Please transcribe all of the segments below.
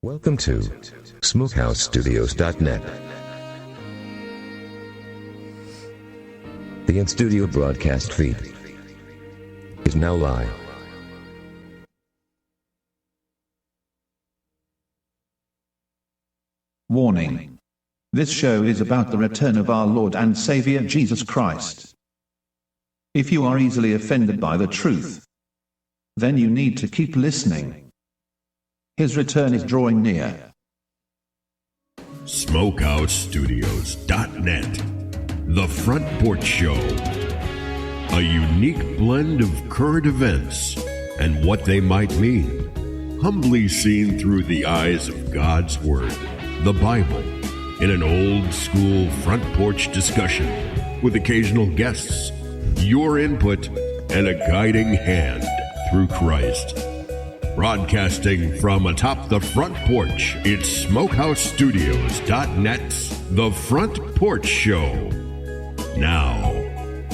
Welcome to SmokeHouseStudios.net. The in-studio broadcast feed is now live. Warning. This show is about the return of our Lord and Savior Jesus Christ. If you are easily offended by the truth, then you need to keep listening. His return is drawing near. SmokeHouseStudios.net. The Front Porch Show. A unique blend of current events and what they might mean. Humbly seen through the eyes of God's Word, the Bible, in an old-school front porch discussion with occasional guests, your input, and a guiding hand through Christ. Broadcasting from atop the front porch, it's SmokeHouseStudios.net's The Front Porch Show. Now,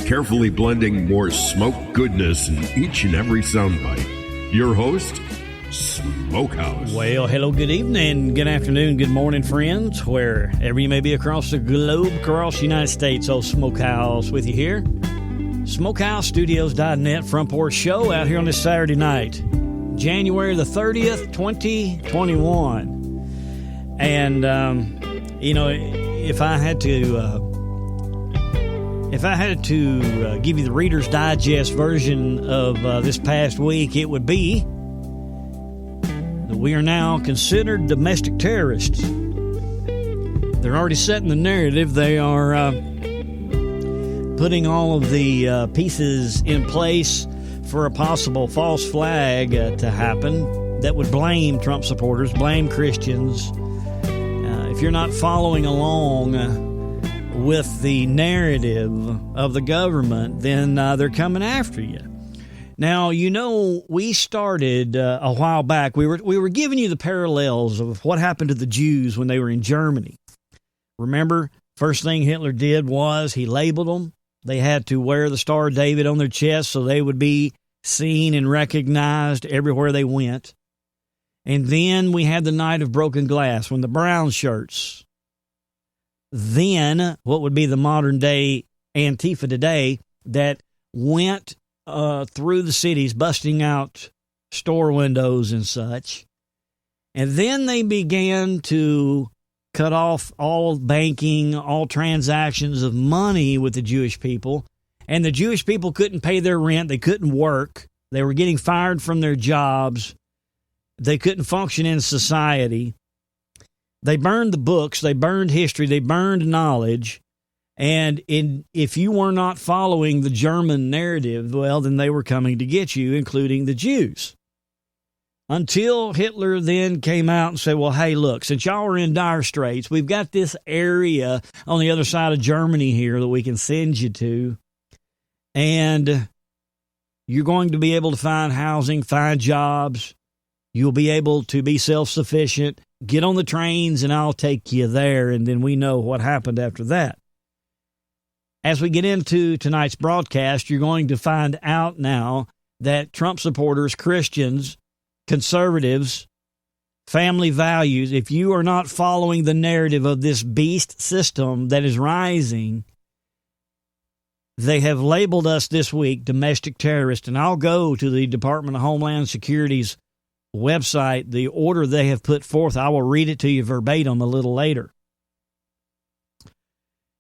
carefully blending more smoke goodness in each and every soundbite, your host, Smokehouse. Well, hello, good evening, good afternoon, good morning, friends, wherever you may be across the globe, across the United States. Old Smokehouse with you here. SmokeHouseStudios.net Front Porch Show out here on this Saturday night, January the 30th, 2021. And, if I had to give you the Reader's Digest version of this past week, it would be that we are now considered domestic terrorists. They're already setting the narrative. They are putting all of the pieces in place for a possible false flag to happen that would blame Trump supporters, blame Christians. If you're not following along with the narrative of the government, then they're coming after you. Now, we started a while back. We were giving you the parallels of what happened to the Jews when they were in Germany. Remember, first thing Hitler did was he labeled them. They had to wear the Star of David on their chest so they would be seen and recognized everywhere they went. And then we had the Night of Broken Glass when the brown shirts, then what would be the modern day Antifa today, that went through the cities busting out store windows and such. And then they began to cut off all banking, all transactions of money with the Jewish people. And the Jewish people couldn't pay their rent. They couldn't work. They were getting fired from their jobs. They couldn't function in society. They burned the books. They burned history. They burned knowledge. And if you were not following the German narrative, well, then they were coming to get you, including the Jews. Until Hitler then came out and said, well, hey, look, since y'all are in dire straits, we've got this area on the other side of Germany here that we can send you to. And you're going to be able to find housing, find jobs. You'll be able to be self-sufficient. Get on the trains and I'll take you there. And then we know what happened after that. As we get into tonight's broadcast, you're going to find out now that Trump supporters, Christians, conservatives, family values, if you are not following the narrative of this beast system that is rising, they have labeled us this week domestic terrorists. And I'll go to the Department of Homeland Security's website, the order they have put forth. I will read it to you verbatim a little later.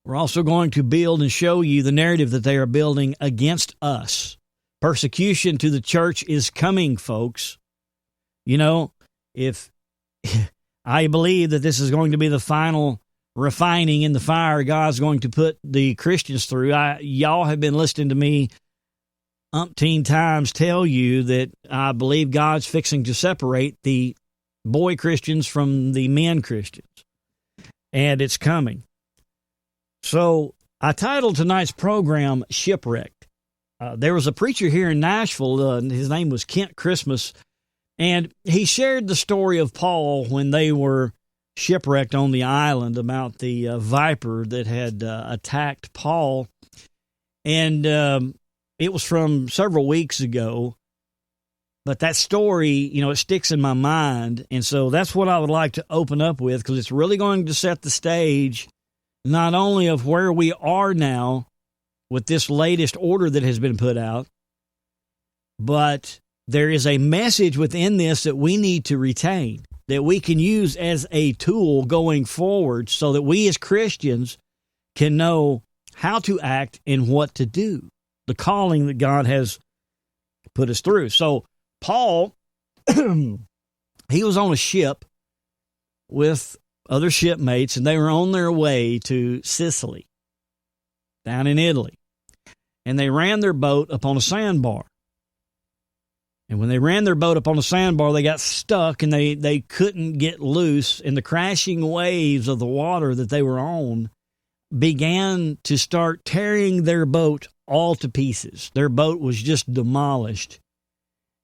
We're also going to build and show you the narrative that they are building against us. Persecution to the church is coming, folks. If I believe that this is going to be the final refining in the fire God's going to put the Christians through, y'all have been listening to me umpteen times tell you that I believe God's fixing to separate the boy Christians from the men Christians. And it's coming. So I titled tonight's program Shipwrecked. There was a preacher here in Nashville. His name was Kent Christmas. And he shared the story of Paul when they were shipwrecked on the island, about the viper that had attacked Paul. And it was from several weeks ago. But that story, it sticks in my mind. And so that's what I would like to open up with, because it's really going to set the stage not only of where we are now with this latest order that has been put out, but there is a message within this that we need to retain, that we can use as a tool going forward so that we as Christians can know how to act and what to do, the calling that God has put us through. So Paul, he was on a ship with other shipmates, and they were on their way to Sicily, down in Italy. And they ran their boat upon a sandbar. And when they ran their boat upon a sandbar, they got stuck, and they couldn't get loose. And the crashing waves of the water that they were on began to start tearing their boat all to pieces. Their boat was just demolished.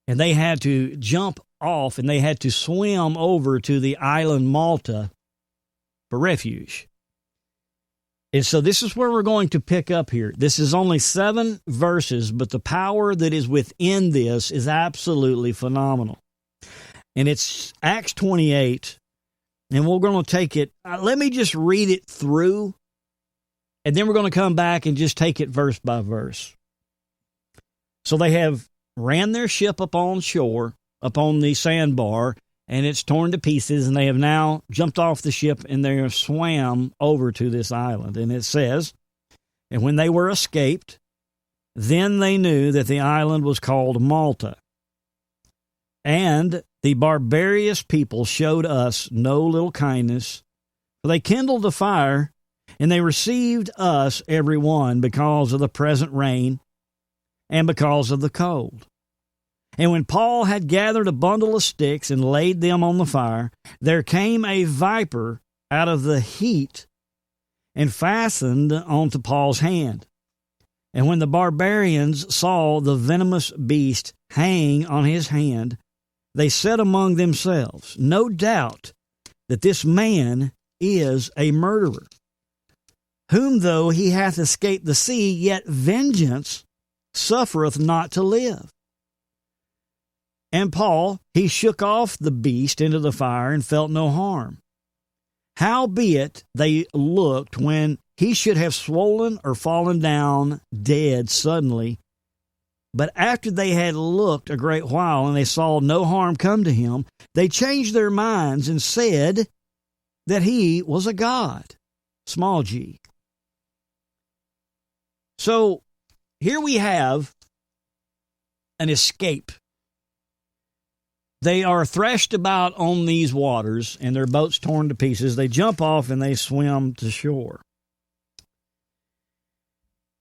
And they had to jump off, and they had to swim over to the island Malta for refuge. And so this is where we're going to pick up here. This is only 7 verses, but the power that is within this is absolutely phenomenal. And it's Acts 28, and we're going to take it. Let me just read it through, and then we're going to come back and just take it verse by verse. So they have ran their ship up on shore, up on the sandbar, and it's torn to pieces, and they have now jumped off the ship, and they have swam over to this island. And it says, and when they were escaped, then they knew that the island was called Malta. And the barbarous people showed us no little kindness, for they kindled a fire, and they received us every one because of the present rain and because of the cold. And when Paul had gathered a bundle of sticks and laid them on the fire, there came a viper out of the heat and fastened onto Paul's hand. And when the barbarians saw the venomous beast hang on his hand, they said among themselves, no doubt that this man is a murderer, whom though he hath escaped the sea, yet vengeance suffereth not to live. And Paul, he shook off the beast into the fire and felt no harm. Howbeit they looked when he should have swollen or fallen down dead suddenly. But after they had looked a great while and they saw no harm come to him, they changed their minds and said that he was a god, small g. So here we have an escape. They are thrashed about on these waters, and their boat's torn to pieces. They jump off, and they swim to shore.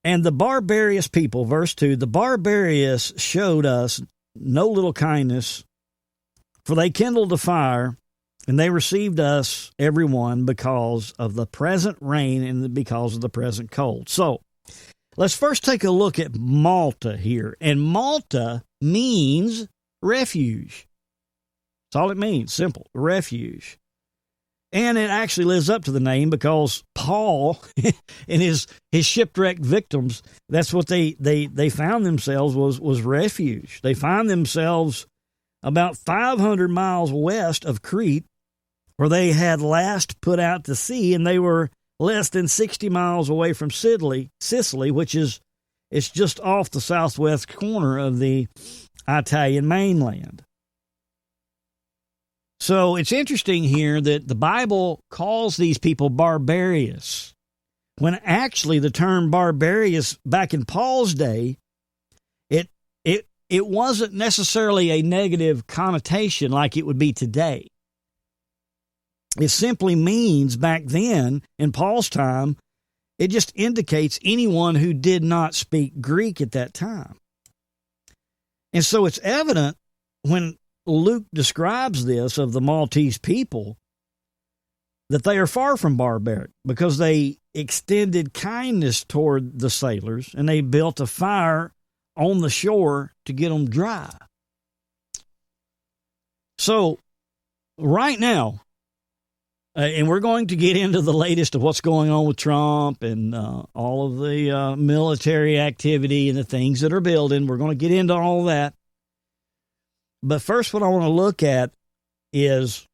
And the barbarous people, verse 2, the barbarous showed us no little kindness, for they kindled a fire, and they received us, every one, because of the present rain and because of the present cold. So, let's first take a look at Malta here. And Malta means refuge. That's all it means, simple, refuge. And it actually lives up to the name, because Paul and his shipwrecked victims, that's what they found themselves was refuge. They find themselves about 500 miles west of Crete, where they had last put out to sea, and they were less than 60 miles away from Sicily, which is it's just off the southwest corner of the Italian mainland. So it's interesting here that the Bible calls these people barbarous, when actually the term barbarous back in Paul's day, it wasn't necessarily a negative connotation like it would be today. It simply means back then, in Paul's time, it just indicates anyone who did not speak Greek at that time. And so it's evident when Luke describes this of the Maltese people that they are far from barbaric, because they extended kindness toward the sailors, and they built a fire on the shore to get them dry. So right now, and we're going to get into the latest of what's going on with Trump and all of the military activity and the things that are building. We're going to get into all that. But first, what I want to look at is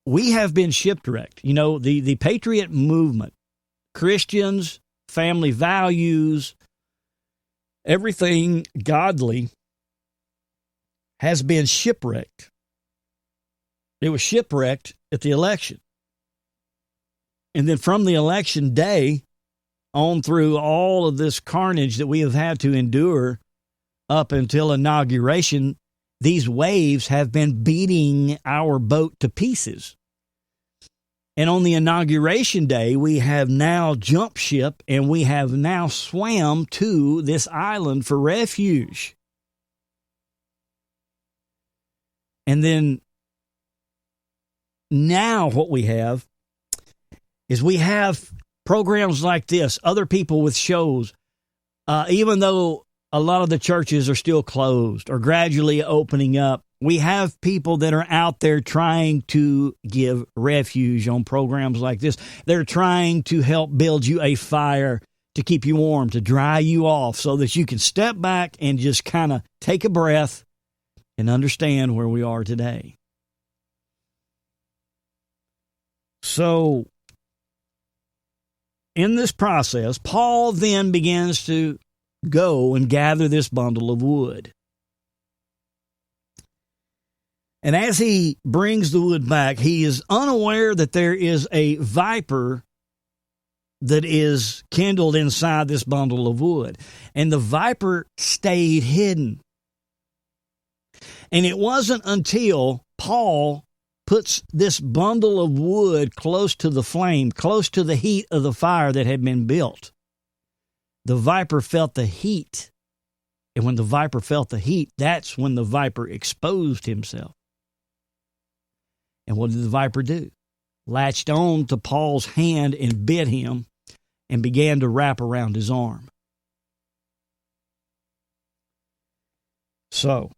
we have been shipwrecked. You know, the patriot movement, Christians, family values, everything godly has been shipwrecked. It was shipwrecked at the election. And then from the election day on through all of this carnage that we have had to endure up until inauguration, these waves have been beating our boat to pieces. And on the inauguration day, we have now jumped ship and we have now swam to this island for refuge. And then now what we have is we have programs like this, other people with shows, even though a lot of the churches are still closed or gradually opening up. We have people that are out there trying to give refuge on programs like this. They're trying to help build you a fire to keep you warm, to dry you off so that you can step back and just kind of take a breath and understand where we are today. So, in this process, Paul then begins to go and gather this bundle of wood. And as he brings the wood back, he is unaware that there is a viper that is kindled inside this bundle of wood. And the viper stayed hidden. And it wasn't until Paul puts this bundle of wood close to the flame, close to the heat of the fire that had been built. The viper felt the heat. And when the viper felt the heat, that's when the viper exposed himself. And what did the viper do? Latched on to Paul's hand and bit him and began to wrap around his arm. So,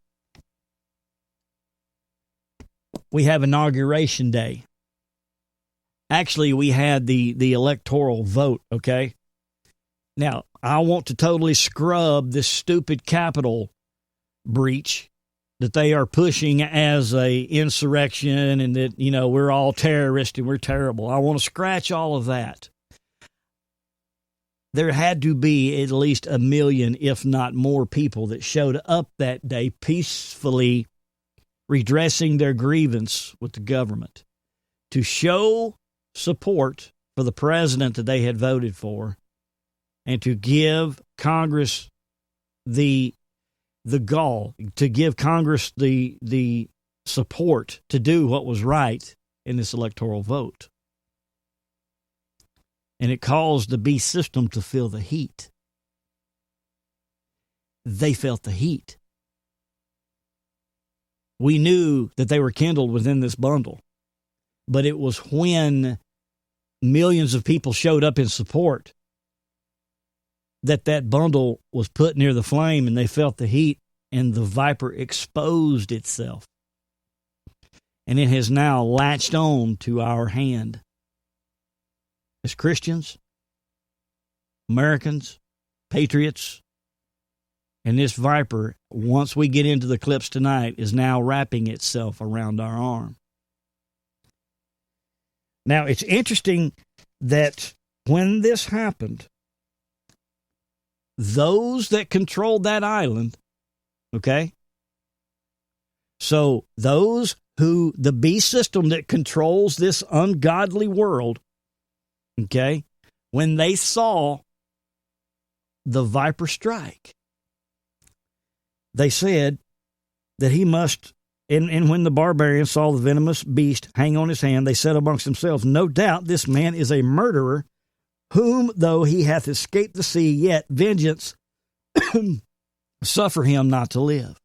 we have Inauguration Day. Actually, we had the electoral vote, okay? Now, I want to totally scrub this stupid Capitol breach that they are pushing as a insurrection and that, you know, we're all terrorists and we're terrible. I want to scratch all of that. There had to be at least 1 million, if not more, people that showed up that day peacefully redressing their grievance with the government to show support for the president that they had voted for and to give Congress the gall, to give Congress the support to do what was right in this electoral vote. And it caused the beast system to feel the heat. They felt the heat. We knew that they were kindled within this bundle, but it was when millions of people showed up in support that bundle was put near the flame and they felt the heat and the viper exposed itself. And it has now latched on to our hand. As Christians, Americans, patriots, and this viper, once we get into the clips tonight, is now wrapping itself around our arm. Now, it's interesting that when this happened, those that controlled that island, okay? So those who, the beast system that controls this ungodly world, okay, when they saw the viper strike, they said that he must, and when the barbarians saw the venomous beast hang on his hand, they said amongst themselves, no doubt this man is a murderer, whom, though he hath escaped the sea, yet vengeance suffer him not to live.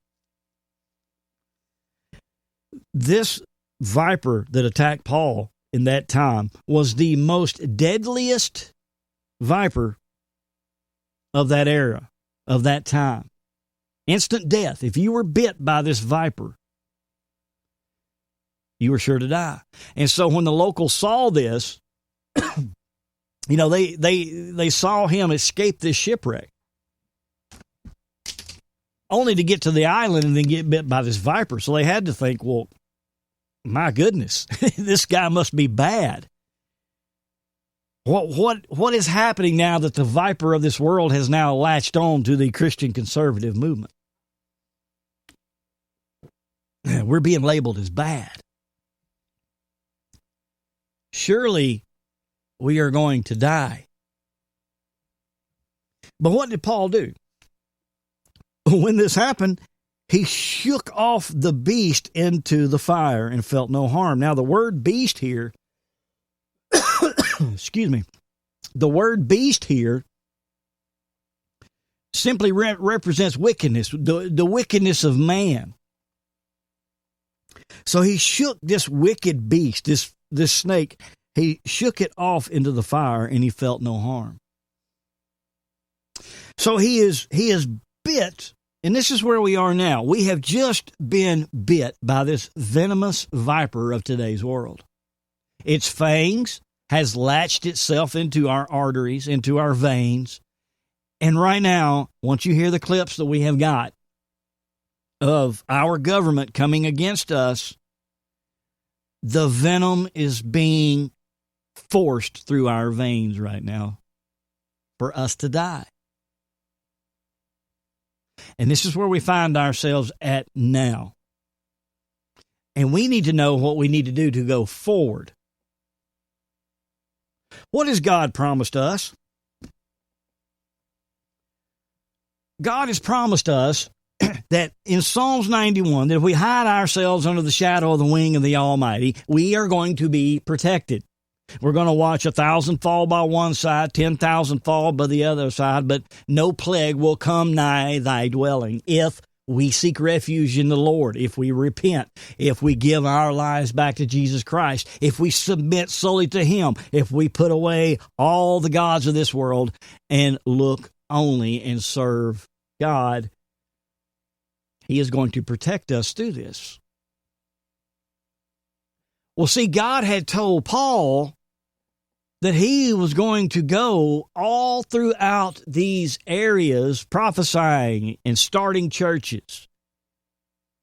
This viper that attacked Paul in that time was the most deadliest viper of that era, of that time. Instant death. If you were bit by this viper, you were sure to die. And so when the locals saw this, you know, they saw him escape this shipwreck. only to get to the island and then get bit by this viper. So they had to think, well, my goodness, this guy must be bad. What is happening now that the viper of this world has now latched on to the Christian conservative movement? We're being labeled as bad. Surely we are going to die. But what did Paul do? When this happened, he shook off the beast into the fire and felt no harm. Now, the word beast here, excuse me, the word beast here simply represents wickedness, the wickedness of man. So he shook this wicked beast, this snake, he shook it off into the fire and he felt no harm. So he is bit, and this is where we are now. We have just been bit by this venomous viper of today's world. Its fangs has latched itself into our arteries, into our veins. And right now, once you hear the clips that we have got of our government coming against us, the venom is being forced through our veins right now for us to die. And this is where we find ourselves at now. And we need to know what we need to do to go forward. What has God promised us? God has promised us that in Psalms 91, that if we hide ourselves under the shadow of the wing of the Almighty, we are going to be protected. We're going to watch 1,000 fall by one side, 10,000 fall by the other side, but no plague will come nigh thy dwelling if we seek refuge in the Lord, if we repent, if we give our lives back to Jesus Christ, if we submit solely to Him, if we put away all the gods of this world and look only and serve God. He is going to protect us through this. Well, see, God had told Paul that he was going to go all throughout these areas prophesying and starting churches.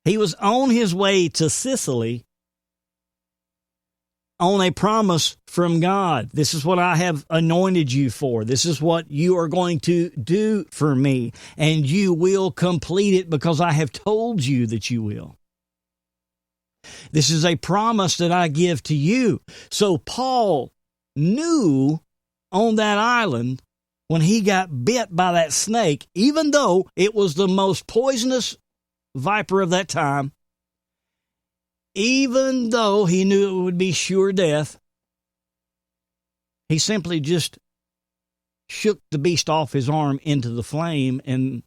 He was on his way to Sicily on a promise from God. This is what I have anointed you for. This is what you are going to do for me, and you will complete it because I have told you that you will. This is a promise that I give to you. So Paul knew on that island when he got bit by that snake, even though it was the most poisonous viper of that time, even though he knew it would be sure death, he simply just shook the beast off his arm into the flame and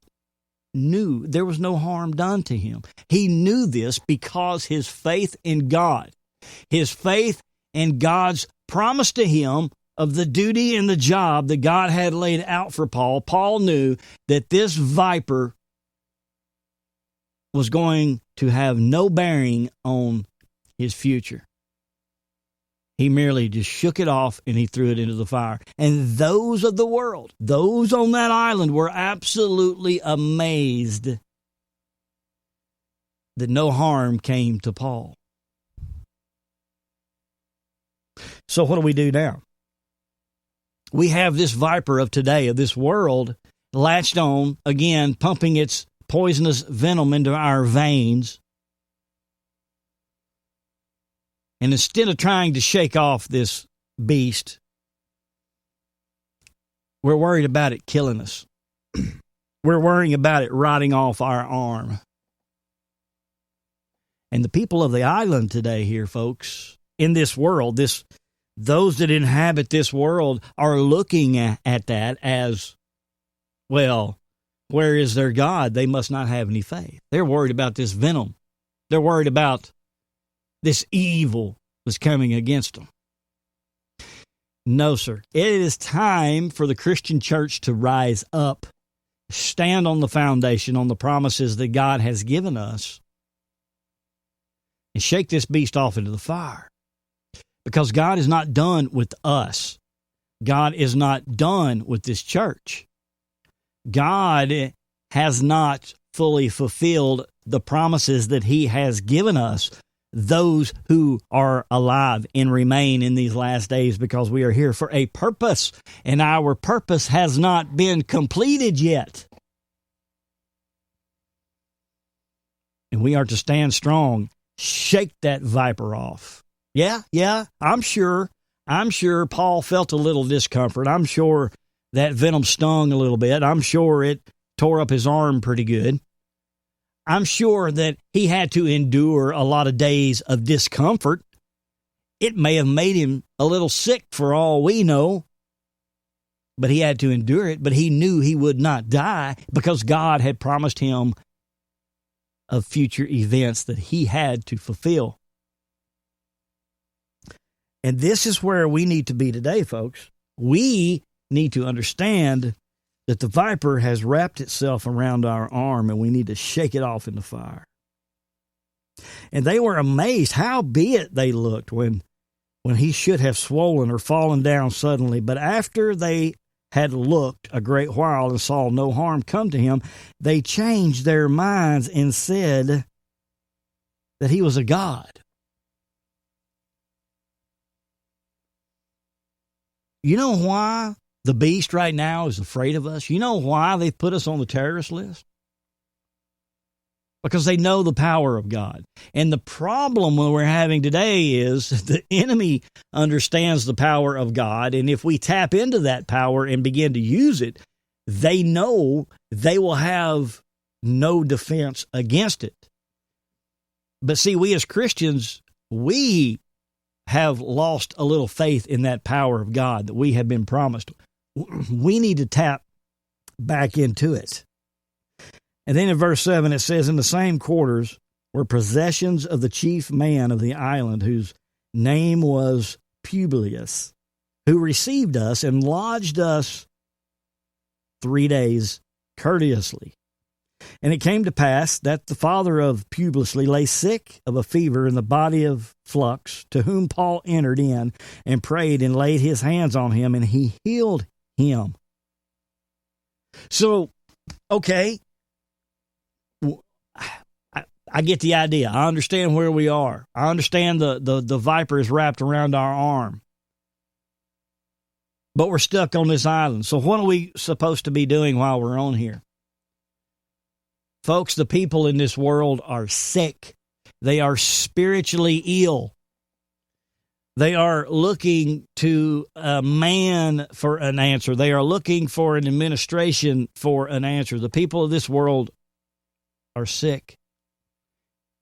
knew there was no harm done to him. He knew this because his faith in God, his faith in God's promise to him of the duty and the job that God had laid out for Paul. Paul knew that this viper was going to have no bearing on his future. He merely just shook it off and he threw it into the fire. And those of the world, those on that island were absolutely amazed that no harm came to Paul. So what do we do now? We have this viper of today, of this world, latched on, again, pumping its poisonous venom into our veins. And instead of trying to shake off this beast, we're worried about it killing us. We're worrying about it rotting off our arm. And the people of the island today here, folks, in this world, those that inhabit this world are looking at that as, well, where is their God? They must not have any faith. They're worried about this venom. They're worried about this evil that's coming against them. No, sir. It is time for the Christian church to rise up, stand on the foundation, on the promises that God has given us, and shake this beast off into the fire. Because God is not done with us. God is not done with this church. God has not fully fulfilled the promises that he has given us, those who are alive and remain in these last days, because we are here for a purpose, and our purpose has not been completed yet. And we are to stand strong, shake that viper off. Yeah, I'm sure Paul felt a little discomfort. I'm sure that venom stung a little bit. I'm sure it tore up his arm pretty good. I'm sure that he had to endure a lot of days of discomfort. It may have made him a little sick for all we know, but he had to endure it. But he knew he would not die because God had promised him of future events that he had to fulfill. And this is where we need to be today, folks. We need to understand that the viper has wrapped itself around our arm, and we need to shake it off in the fire. And they were amazed how big they looked when he should have swollen or fallen down suddenly. But after they had looked a great while and saw no harm come to him, they changed their minds and said that he was a god. You know why the beast right now is afraid of us? You know why they've put us on the terrorist list? Because they know the power of God. And the problem we're having today is the enemy understands the power of God, and if we tap into that power and begin to use it, they know they will have no defense against it. But see, we as Christians, we have lost a little faith in that power of God that we have been promised. We need to tap back into it. And then in verse 7 it says, in the same quarters were possessions of the chief man of the island, whose name was Publius, who received us and lodged us 3 days courteously. And it came to pass that the father of Publius lay sick of a fever in the body of Flux, to whom Paul entered in and prayed and laid his hands on him, and he healed him. So, okay, I get the idea. I understand where we are. I understand the viper is wrapped around our arm. But we're stuck on this island. So what are we supposed to be doing while we're on here? Folks, the people in this world are sick. They are spiritually ill. They are looking to a man for an answer. They are looking for an administration for an answer. The people of this world are sick.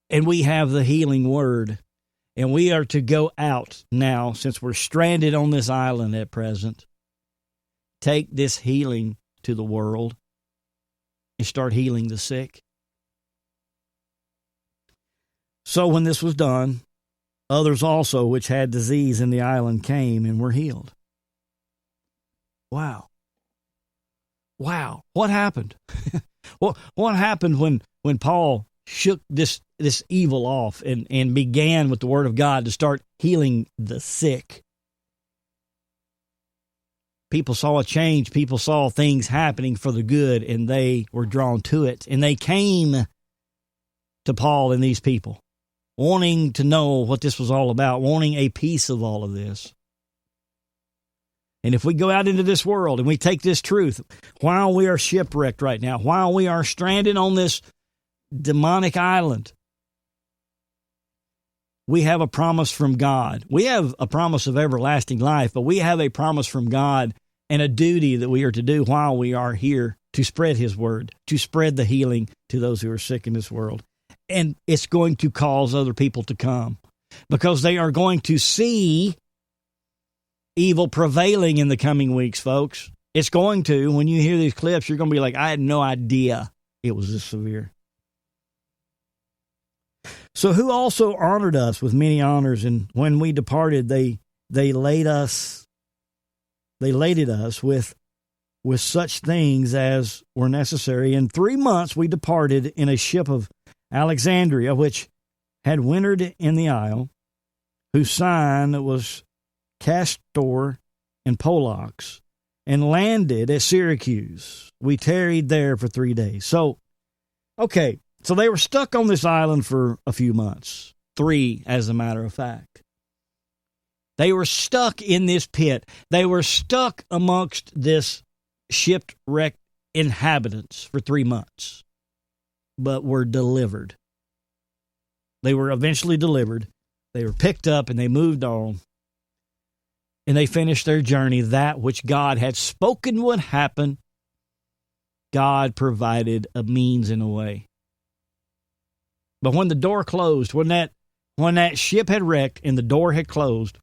And we have the healing word. And we are to go out now, since we're stranded on this island at present. Take this healing to the world and start healing the sick. So when this was done, others also which had disease in the island came and were healed. Wow. What happened? What happened when Paul shook this evil off and began with the word of God to start healing the sick? People saw a change. People saw things happening for the good, and they were drawn to it. And they came to Paul and these people, wanting to know what this was all about, wanting a piece of all of this. And if we go out into this world and we take this truth, while we are shipwrecked right now, while we are stranded on this demonic island, we have a promise from God. We have a promise of everlasting life, but we have a promise from God and a duty that we are to do while we are here to spread His word, to spread the healing to those who are sick in this world. And it's going to cause other people to come because they are going to see evil prevailing in the coming weeks, folks. It's going to. When you hear these clips, you're going to be like, I had no idea it was this severe. So who also honored us with many honors, and when we departed, they laded us with such things as were necessary. In 3 months we departed in a ship of Alexandria, which had wintered in the isle, whose sign was Castor and Pollux, and landed at Syracuse. We tarried there for 3 days. So Okay, so they were stuck on this island for a few months. 3, as a matter of fact. They were stuck in this pit. They were stuck amongst this shipwrecked inhabitants for 3 months, but were delivered. They were eventually delivered. They were picked up and they moved on. And they finished their journey, that which God had spoken would happen. God provided a means and a way. But when the door closed, when that ship had wrecked and the door had closed,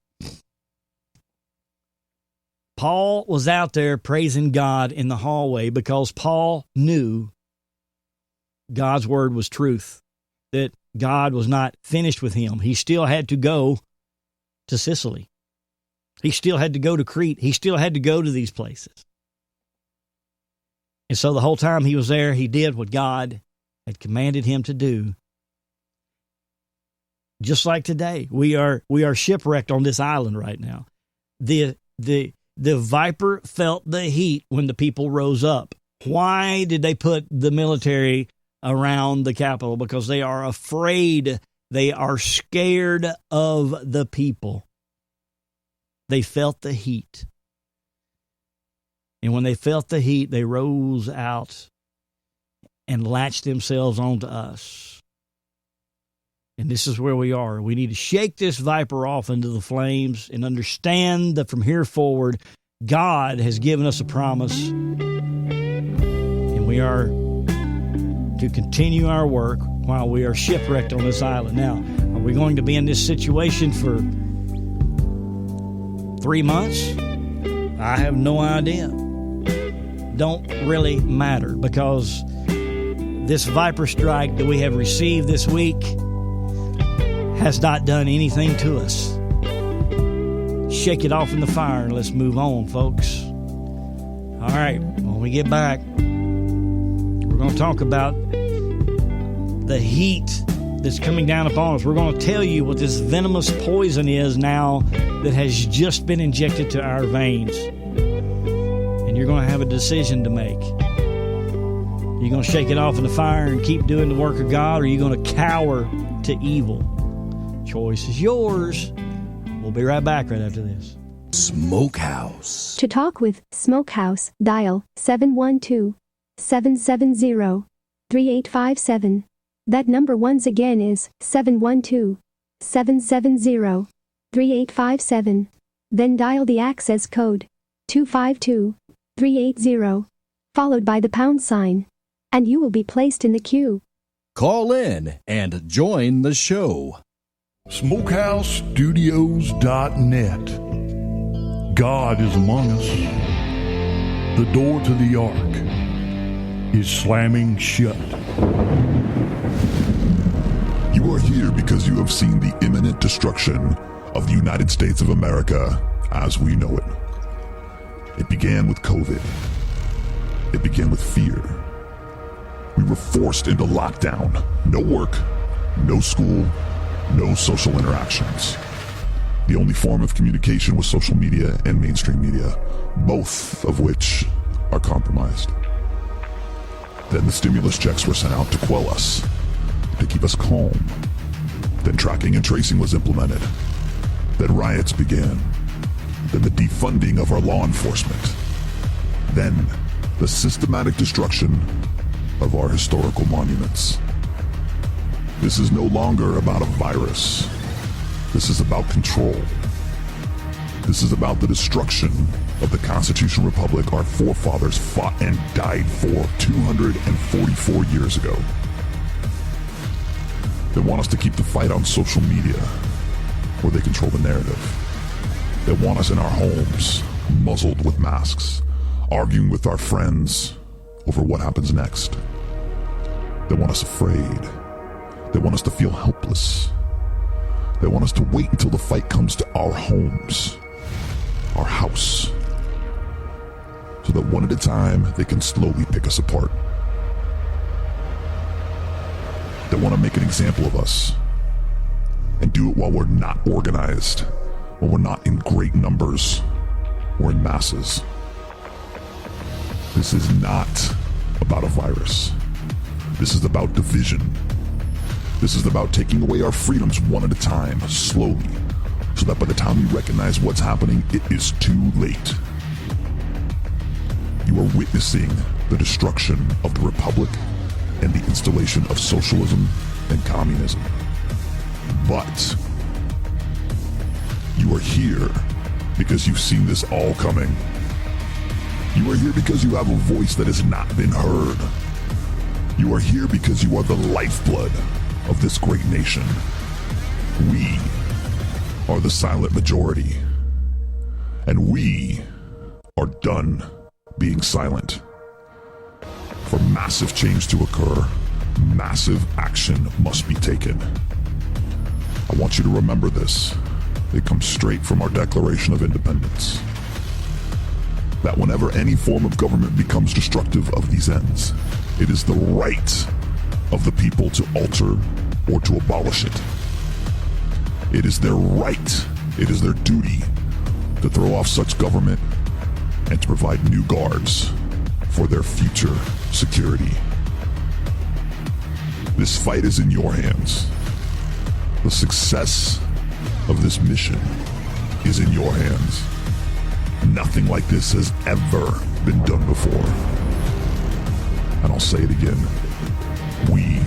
Paul was out there praising God in the hallway because Paul knew God's word was truth, that God was not finished with him. He still had to go to Sicily. He still had to go to Crete. He still had to go to these places. And so the whole time he was there, he did what God had commanded him to do. Just like today, we are shipwrecked on this island right now. The Viper felt the heat when the people rose up. Why did they put the military around the capital? Because they are afraid. They are scared of the people. They felt the heat. And when they felt the heat, they rose out and latched themselves onto us. And this is where we are. We need to shake this viper off into the flames and understand that from here forward, God has given us a promise. And we are to continue our work while we are shipwrecked on this island. Now, are we going to be in this situation for 3 months? I have no idea. Don't really matter, because this viper strike that we have received this week has not done anything to us. Shake it off in the fire and let's move on, folks. All right, when we get back, we're going to talk about the heat that's coming down upon us. We're going to tell you what this venomous poison is now that has just been injected to our veins. And you're going to have a decision to make. You're going to shake it off in the fire and keep doing the work of God, or are you going to cower to evil? Choice is yours. We'll be right back right after this. Smokehouse. To talk with Smokehouse, dial 712-770-3857. That number once again is 712-770-3857. Then dial the access code 252-380, followed by the pound sign, and you will be placed in the queue. Call in and join the show. SmokehouseStudios.net. God is among us. The door to the ark is slamming shut. You are here because you have seen the imminent destruction of the United States of America as we know it. It began with COVID. It began with fear. We were forced into lockdown. No work, no school, no social interactions. The only form of communication was social media and mainstream media, both of which are compromised. Then the stimulus checks were sent out to quell us, to keep us calm. Then tracking and tracing was implemented. Then riots began. Then the defunding of our law enforcement. Then the systematic destruction of our historical monuments. This is no longer about a virus. This is about control. This is about the destruction of the Constitutional Republic our forefathers fought and died for 244 years ago. They want us to keep the fight on social media, where they control the narrative. They want us in our homes, muzzled with masks, arguing with our friends over what happens next. They want us afraid. They want us to feel helpless. They want us to wait until the fight comes to our homes, our house, so that one at a time they can slowly pick us apart. They want to make an example of us and do it while we're not organized, while we're not in great numbers or in masses. This is not about a virus. This is about division. This is about taking away our freedoms one at a time, slowly, so that by the time we recognize what's happening, it is too late. You are witnessing the destruction of the Republic and the installation of socialism and communism. But you are here because you've seen this all coming. You are here because you have a voice that has not been heard. You are here because you are the lifeblood of this great nation. We are the silent majority. And we are done being silent. For massive change to occur, massive action must be taken. I want you to remember this. It comes straight from our Declaration of Independence. That whenever any form of government becomes destructive of these ends, it is the right of the people to alter or to abolish it. It is their right, it is their duty to throw off such government and to provide new guards for their future security. This fight is in your hands. The success of this mission is in your hands. Nothing like this has ever been done before. And I'll say it again. We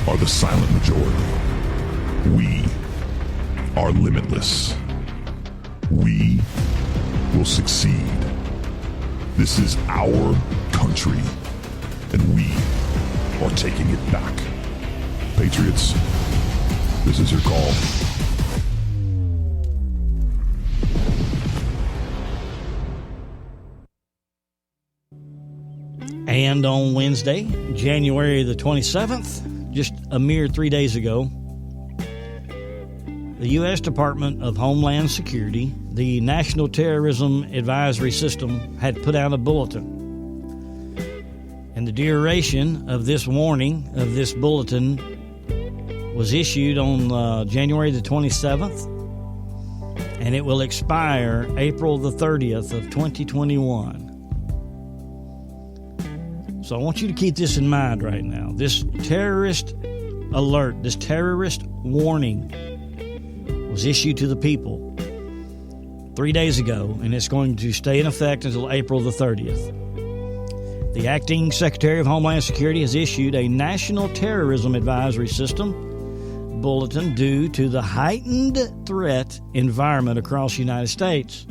are the silent majority. We are limitless. We will succeed. This is our country, and we are taking it back. Patriots, this is your call. And on Wednesday, January the 27th, just a mere 3 days ago, the U.S. Department of Homeland Security, the National Terrorism Advisory System, had put out a bulletin. And the duration of this warning, of this bulletin, was issued on January the 27th, and it will expire April the 30th of 2021. So I want you to keep this in mind right now. This terrorist alert, this terrorist warning was issued to the people 3 days ago, and it's going to stay in effect until April the 30th. The acting Secretary of Homeland Security has issued a National Terrorism Advisory System bulletin due to the heightened threat environment across the United States,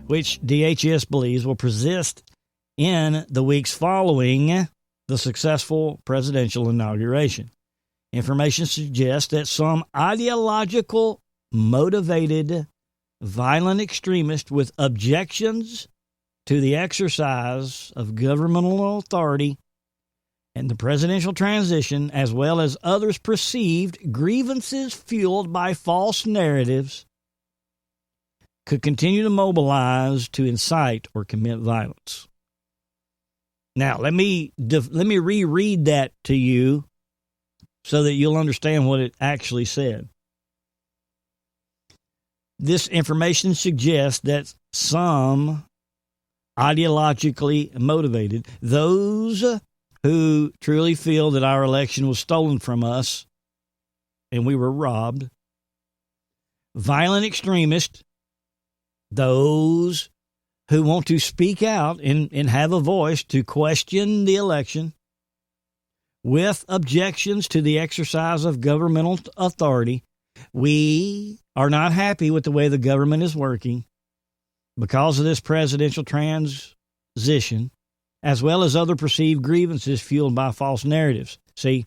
which DHS believes will persist in the weeks following the successful presidential inauguration. Information suggests that some ideological motivated violent extremists with objections to the exercise of governmental authority and the presidential transition, as well as others' perceived grievances fueled by false narratives, could continue to mobilize to incite or commit violence. Now, let me reread that to you so that you'll understand what it actually said. This information suggests that some ideologically motivated, those who truly feel that our election was stolen from us and we were robbed, violent extremists, those who want to speak out and have a voice to question the election with objections to the exercise of governmental authority. We are not happy with the way the government is working because of this presidential transition, as well as other perceived grievances fueled by false narratives. See,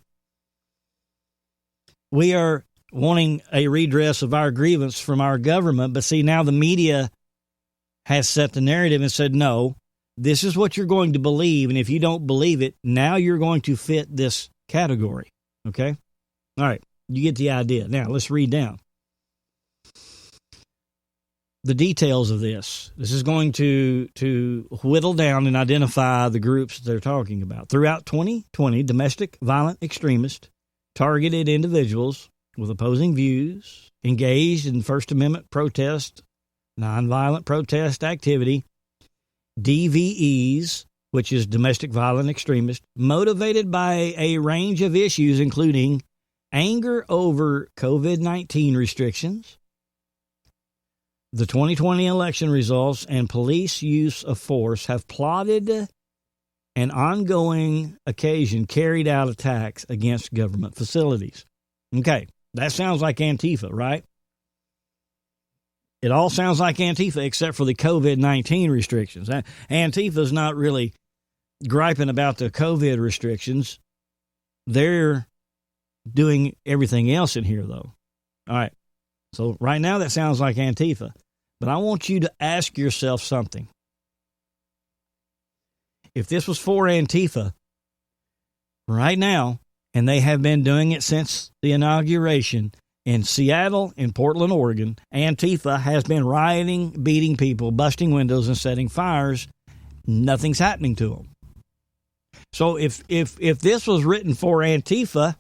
we are wanting a redress of our grievance from our government, but see, now the media has set the narrative and said, no, this is what you're going to believe, and if you don't believe it, now you're going to fit this category. Okay? All right, you get the idea. Now, let's read down the details of this. This is going to whittle down and identify the groups they're talking about. Throughout 2020, domestic violent extremists targeted individuals with opposing views, engaged in First Amendment protest, nonviolent protest activity, DVEs, which is domestic violent extremist, motivated by a range of issues, including anger over COVID-19 restrictions, the 2020 election results, and police use of force, have plotted an ongoing occasion carried out attacks against government facilities. Okay, that sounds like Antifa, right? It all sounds like Antifa except for the COVID-19 restrictions. Antifa's not really griping about the COVID restrictions. They're doing everything else in here, though. All right. So right now that sounds like Antifa. But I want you to ask yourself something. If this was for Antifa right now, and they have been doing it since the inauguration in Seattle, in Portland, Oregon, Antifa has been rioting, beating people, busting windows, and setting fires. Nothing's happening to them. So if this was written for Antifa,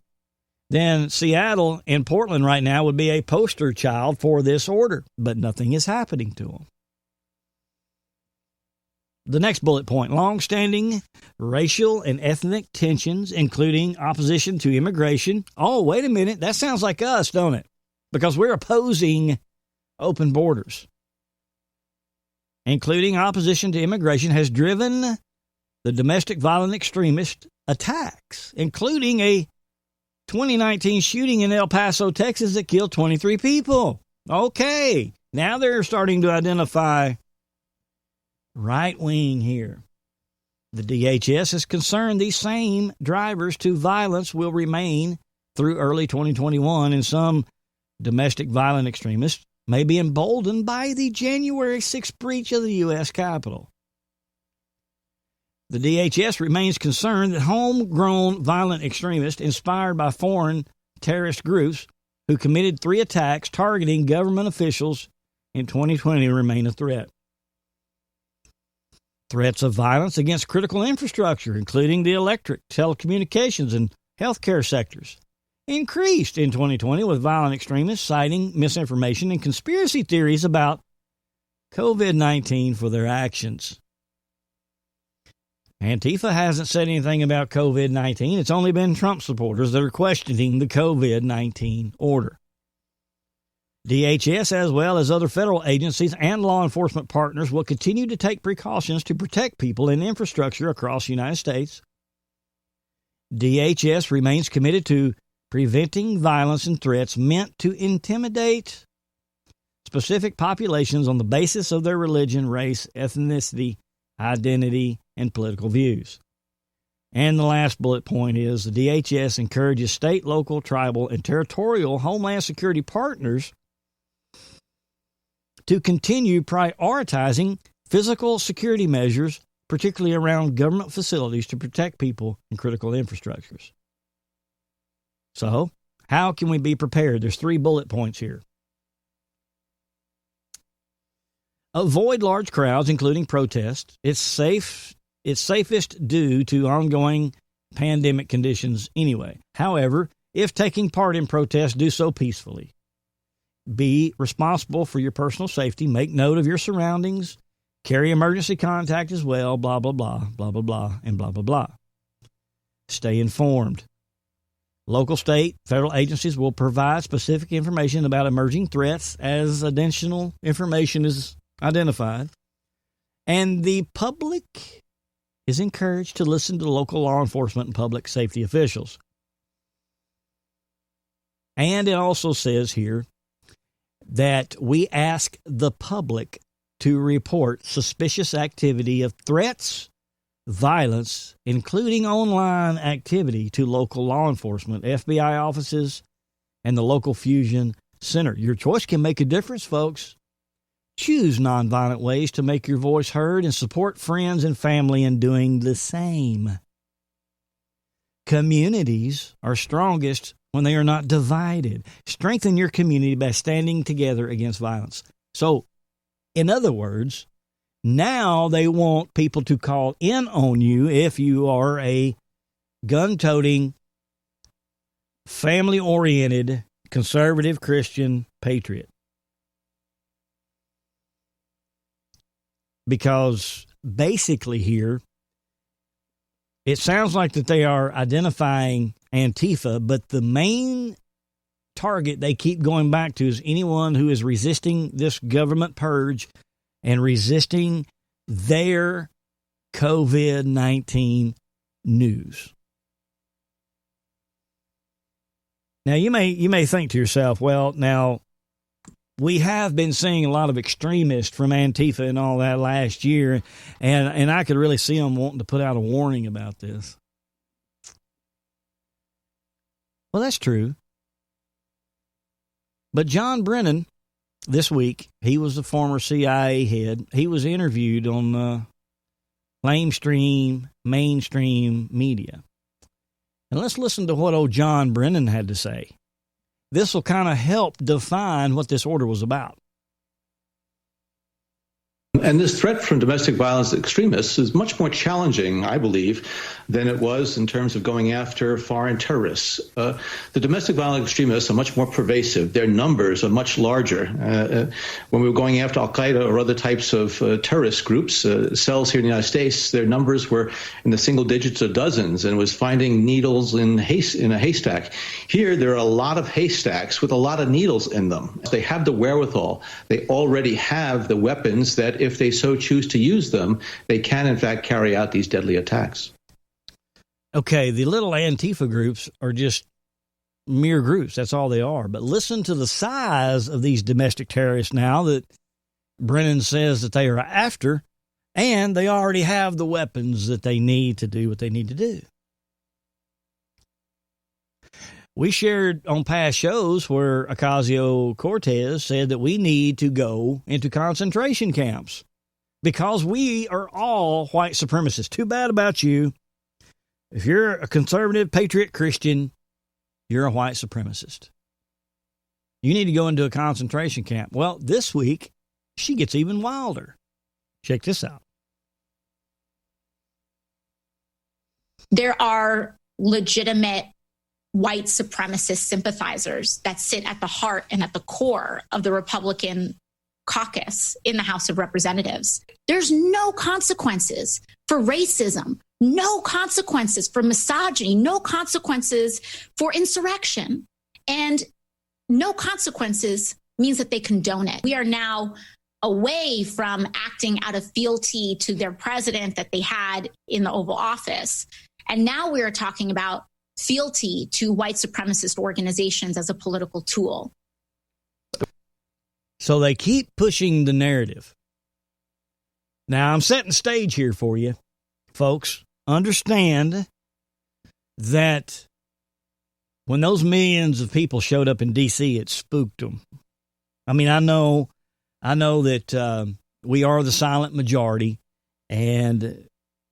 then Seattle and Portland right now would be a poster child for this order, but nothing is happening to them. The next bullet point, long-standing racial and ethnic tensions, including opposition to immigration. Oh, wait a minute, that sounds like us, don't it? Because we're opposing open borders. Including opposition to immigration has driven the domestic violent extremist attacks, including a 2019 shooting in El Paso, Texas that killed 23 people. Okay, now they're starting to identify right wing here. The DHS is concerned these same drivers to violence will remain through early 2021, and some domestic violent extremists may be emboldened by the January 6th breach of the U.S. Capitol. The DHS remains concerned that homegrown violent extremists inspired by foreign terrorist groups who committed 3 attacks targeting government officials in 2020 remain a threat. Threats of violence against critical infrastructure, including the electric, telecommunications, and healthcare sectors, increased in 2020 with violent extremists citing misinformation and conspiracy theories about COVID-19 for their actions. Antifa hasn't said anything about COVID-19. It's only been Trump supporters that are questioning the COVID-19 order. DHS, as well as other federal agencies and law enforcement partners, will continue to take precautions to protect people and infrastructure across the United States. DHS remains committed to preventing violence and threats meant to intimidate specific populations on the basis of their religion, race, ethnicity, identity, and political views. And the last bullet point is the DHS encourages state, local, tribal, and territorial Homeland Security partners to continue prioritizing physical security measures, particularly around government facilities, to protect people and critical infrastructures. So, how can we be prepared? There's 3 bullet points here. Avoid large crowds, including protests. It's safest due to ongoing pandemic conditions anyway. However, if taking part in protests, do so peacefully. Be responsible for your personal safety. Make note of your surroundings. Carry emergency contact as well, blah, blah, blah, blah, blah, blah, and blah, blah, blah. Stay informed. Local, state, federal agencies will provide specific information about emerging threats as additional information is identified. And the public is encouraged to listen to local law enforcement and public safety officials. And it also says here that we ask the public to report suspicious activity of threats, violence, including online activity, to local law enforcement, FBI offices, and the local Fusion Center. Your choice can make a difference, folks. Choose nonviolent ways to make your voice heard and support friends and family in doing the same. Communities are strongest when they are not divided. Strengthen your community by standing together against violence. So, in other words, now they want people to call in on you if you are a gun-toting, family-oriented, conservative Christian patriot. Because basically here, It sounds like that they are identifying Antifa, but the main target they keep going back to is anyone who is resisting this government purge and resisting their COVID-19 news. Now, you may think to yourself, well, now, we have been seeing a lot of extremists from Antifa and all that last year, and I could really see them wanting to put out a warning about this. Well, that's true. But John Brennan, this week, he was the former CIA head. He was interviewed on mainstream media. And let's listen to what old John Brennan had to say. This will kind of help define what this order was about. And this threat from domestic violence extremists is much more challenging, I believe, than it was in terms of going after foreign terrorists. The domestic violence extremists are much more pervasive. Their numbers are much larger. When we were going after Al-Qaeda or other types of terrorist groups, cells here in the United States, their numbers were in the single digits of dozens, and was finding needles in a haystack. Here, there are a lot of haystacks with a lot of needles in them. They have the wherewithal. They already have the weapons that, if they so choose to use them, they can, in fact, carry out these deadly attacks. Okay, the little Antifa groups are just mere groups. That's all they are. But listen to the size of these domestic terrorists now that Brennan says that they are after, and they already have the weapons that they need to do what they need to do. We shared on past shows where Ocasio-Cortez said that we need to go into concentration camps because we are all white supremacists. Too bad about you. If you're a conservative, patriot Christian, you're a white supremacist. You need to go into a concentration camp. Well, this week, she gets even wilder. Check this out. There are legitimate white supremacist sympathizers that sit at the heart and at the core of the Republican caucus in the House of Representatives. There's no consequences for racism, no consequences for misogyny, no consequences for insurrection, and no consequences means that they condone it. We are now away from acting out of fealty to their president that they had in the Oval Office. And now we are talking about fealty to white supremacist organizations as a political tool. So they keep pushing the narrative. Now, I'm setting the stage here for you, folks. Understand that when those millions of people showed up in D.C., it spooked them. I mean, I know that we are the silent majority, and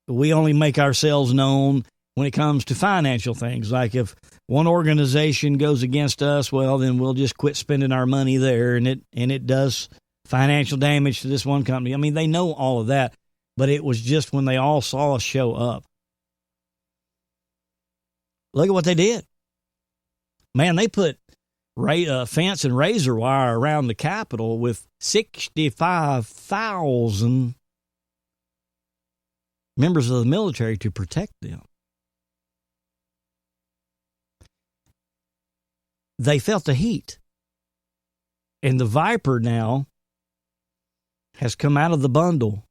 we only make ourselves known when it comes to financial things. Like if one organization goes against us, well, then we'll just quit spending our money there, and it does financial damage to this one company. I mean, they know all of that, but it was just when they all saw us show up. Look at what they did. Man, they put fence and razor wire around the Capitol with 65,000 members of the military to protect them. They felt the heat. And the Viper now has come out of the bundle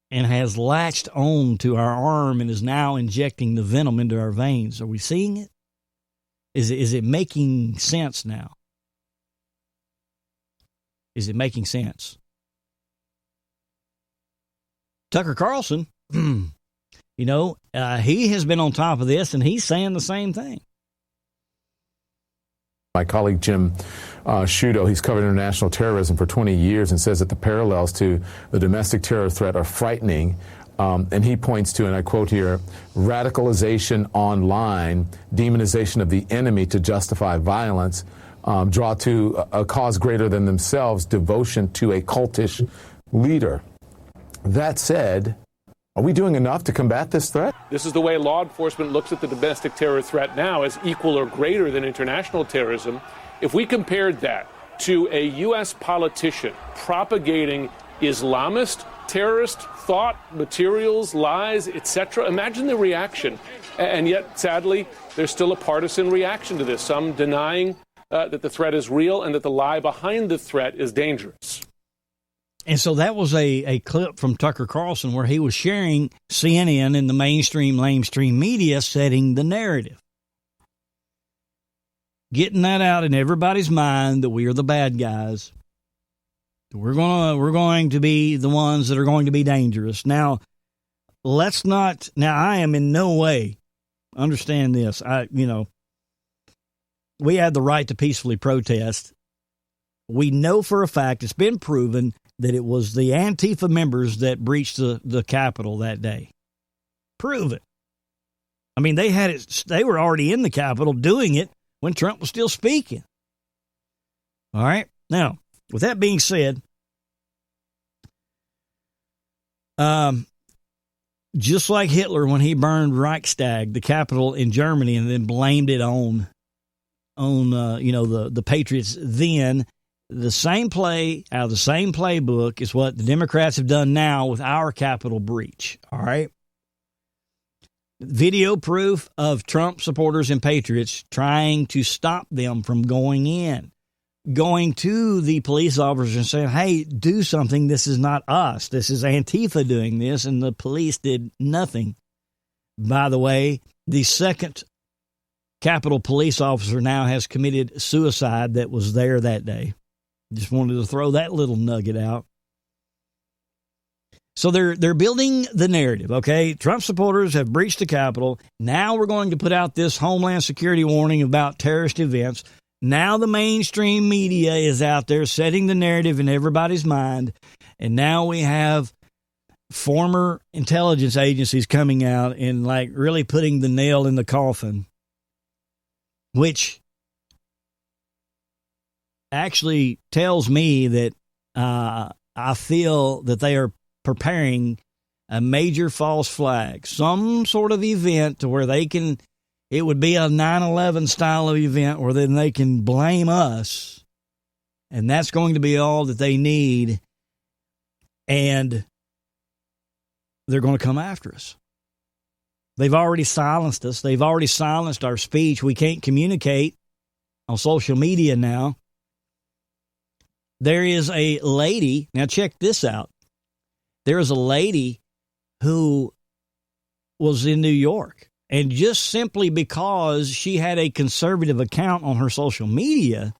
and has latched on to our arm and is now injecting the venom into our veins. Are we seeing it? Is it making sense now? Is it making sense? Tucker Carlson, he has been on top of this, and he's saying the same thing. My colleague Jim Sciutto, he's covered international terrorism for 20 years and says that the parallels to the domestic terror threat are frightening. And he points to, and I quote here, radicalization online, demonization of the enemy to justify violence, draw to a cause greater than themselves, devotion to a cultish leader. That said, are we doing enough to combat this threat? This is the way law enforcement looks at the domestic terror threat now, as equal or greater than international terrorism. If we compared that to a U.S. politician propagating Islamist terrorist thought, materials, lies, etc. Imagine the reaction. And yet, sadly, there's still a partisan reaction to this, some denying that the threat is real and that the lie behind the threat is dangerous. And so that was a clip from Tucker Carlson where he was sharing CNN and the mainstream media setting the narrative. Getting that out in everybody's mind that we are the bad guys. We're going to be the ones that are going to be dangerous. Now, I am in no way, understand this. We had the right to peacefully protest. We know for a fact, it's been proven, that it was the Antifa members that breached the Capitol that day. Prove it. I mean, they were already in the Capitol doing it when Trump was still speaking. All right. Now, with that being said, just like Hitler when he burned Reichstag, the Capitol in Germany, and then blamed it on the Patriots, then the same play out of the same playbook is what the Democrats have done now with our Capitol breach. All right. Video proof of Trump supporters and patriots trying to stop them from going to the police officers and saying, hey, do something. This is not us. This is Antifa doing this. And the police did nothing. By the way, the second Capitol police officer now has committed suicide that was there that day. Just wanted to throw that little nugget out. So they're building the narrative, okay? Trump supporters have breached the Capitol. Now we're going to put out this Homeland Security warning about terrorist events. Now the mainstream media is out there setting the narrative in everybody's mind. And now we have former intelligence agencies coming out and like really putting the nail in the coffin, which actually tells me that I feel that they are preparing a major false flag, some sort of event to where it would be a 9/11 style of event where then they can blame us. And that's going to be all that they need. And they're going to come after us. They've already silenced us. They've already silenced our speech. We can't communicate on social media now. There is a lady, now check this out. There is a lady who was in New York, and just simply because she had a conservative account on her social media,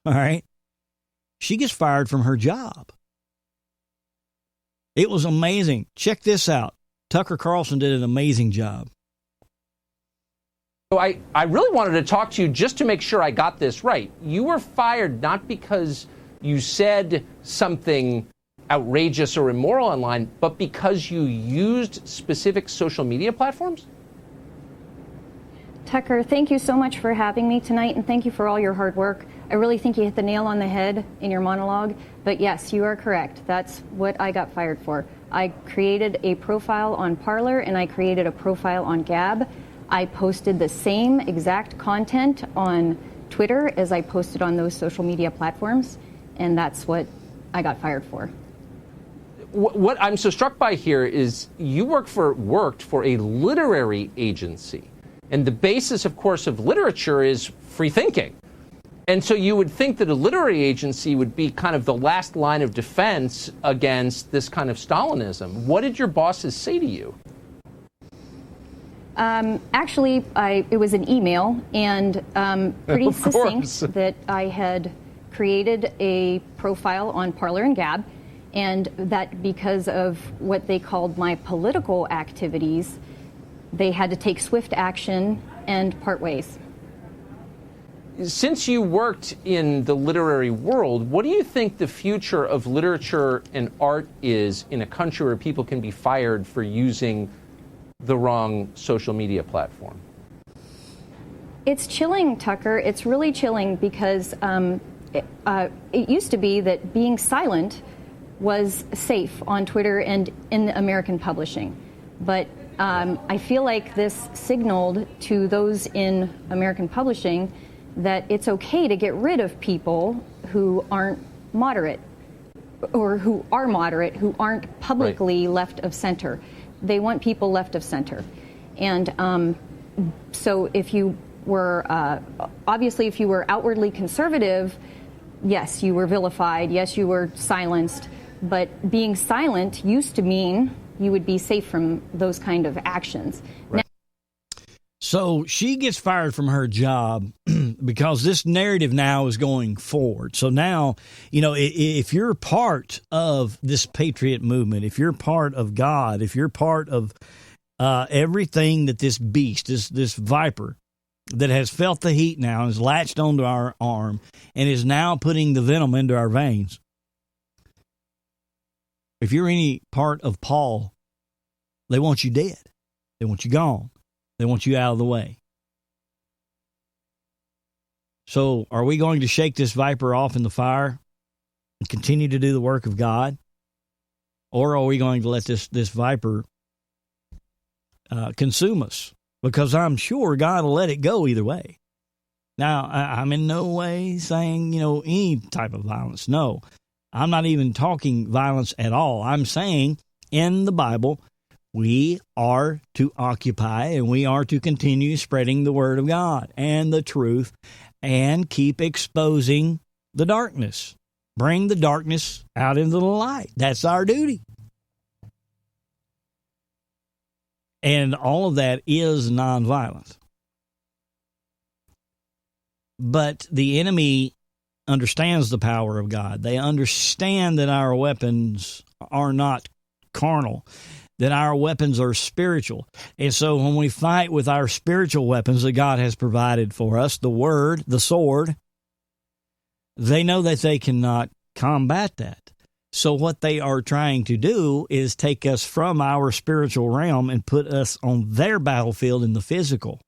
all right, she gets fired from her job. It was amazing. Check this out. Tucker Carlson did an amazing job. So I really wanted to talk to you just to make sure I got this right. You were fired not because you said something outrageous or immoral online, but because you used specific social media platforms? Tucker, thank you so much for having me tonight, and thank you for all your hard work. I really think you hit the nail on the head in your monologue, but yes, you are correct. That's what I got fired for. I created a profile on Parler, and I created a profile on Gab. I posted the same exact content on Twitter as I posted on those social media platforms, and that's what I got fired for. What I'm so struck by here is you worked for a literary agency. And the basis, of course, of literature is free thinking. And so you would think that a literary agency would be kind of the last line of defense against this kind of Stalinism. What did your bosses say to you? Actually, it was an email, and pretty succinct that I had created a profile on Parler and Gab, and that because of what they called my political activities, they had to take swift action and part ways. Since you worked in the literary world, what do you think the future of literature and art is in a country where people can be fired for using the wrong social media platform? It's chilling, Tucker. It's really chilling because it used to be that being silent was safe on Twitter and in American publishing. But I feel like this signaled to those in American publishing that it's okay to get rid of people who aren't moderate. or who are moderate, who aren't publicly left of center. They want people left of center. And so if you were, obviously, if you were outwardly conservative, yes, you were vilified, yes, you were silenced, but being silent used to mean you would be safe from those kind of actions. Right. So she gets fired from her job because this narrative now is going forward. So now, if you're part of this patriot movement, if you're part of God, if you're part of everything that this beast, this viper that has felt the heat now and is latched onto our arm and is now putting the venom into our veins. If you're any part of Paul, they want you dead. They want you gone. They want you out of the way. So are we going to shake this viper off in the fire and continue to do the work of God? Or are we going to let this viper consume us? Because I'm sure God will let it go either way. Now, I'm in no way saying, any type of violence. No, I'm not even talking violence at all. I'm saying in the Bible, we are to occupy and we are to continue spreading the word of God and the truth and keep exposing the darkness. Bring the darkness out into the light. That's our duty. And all of that is nonviolent. But the enemy understands the power of God. They understand that our weapons are not carnal, that our weapons are spiritual. And so when we fight with our spiritual weapons that God has provided for us, the word, the sword, they know that they cannot combat that. So what they are trying to do is take us from our spiritual realm and put us on their battlefield in the physical.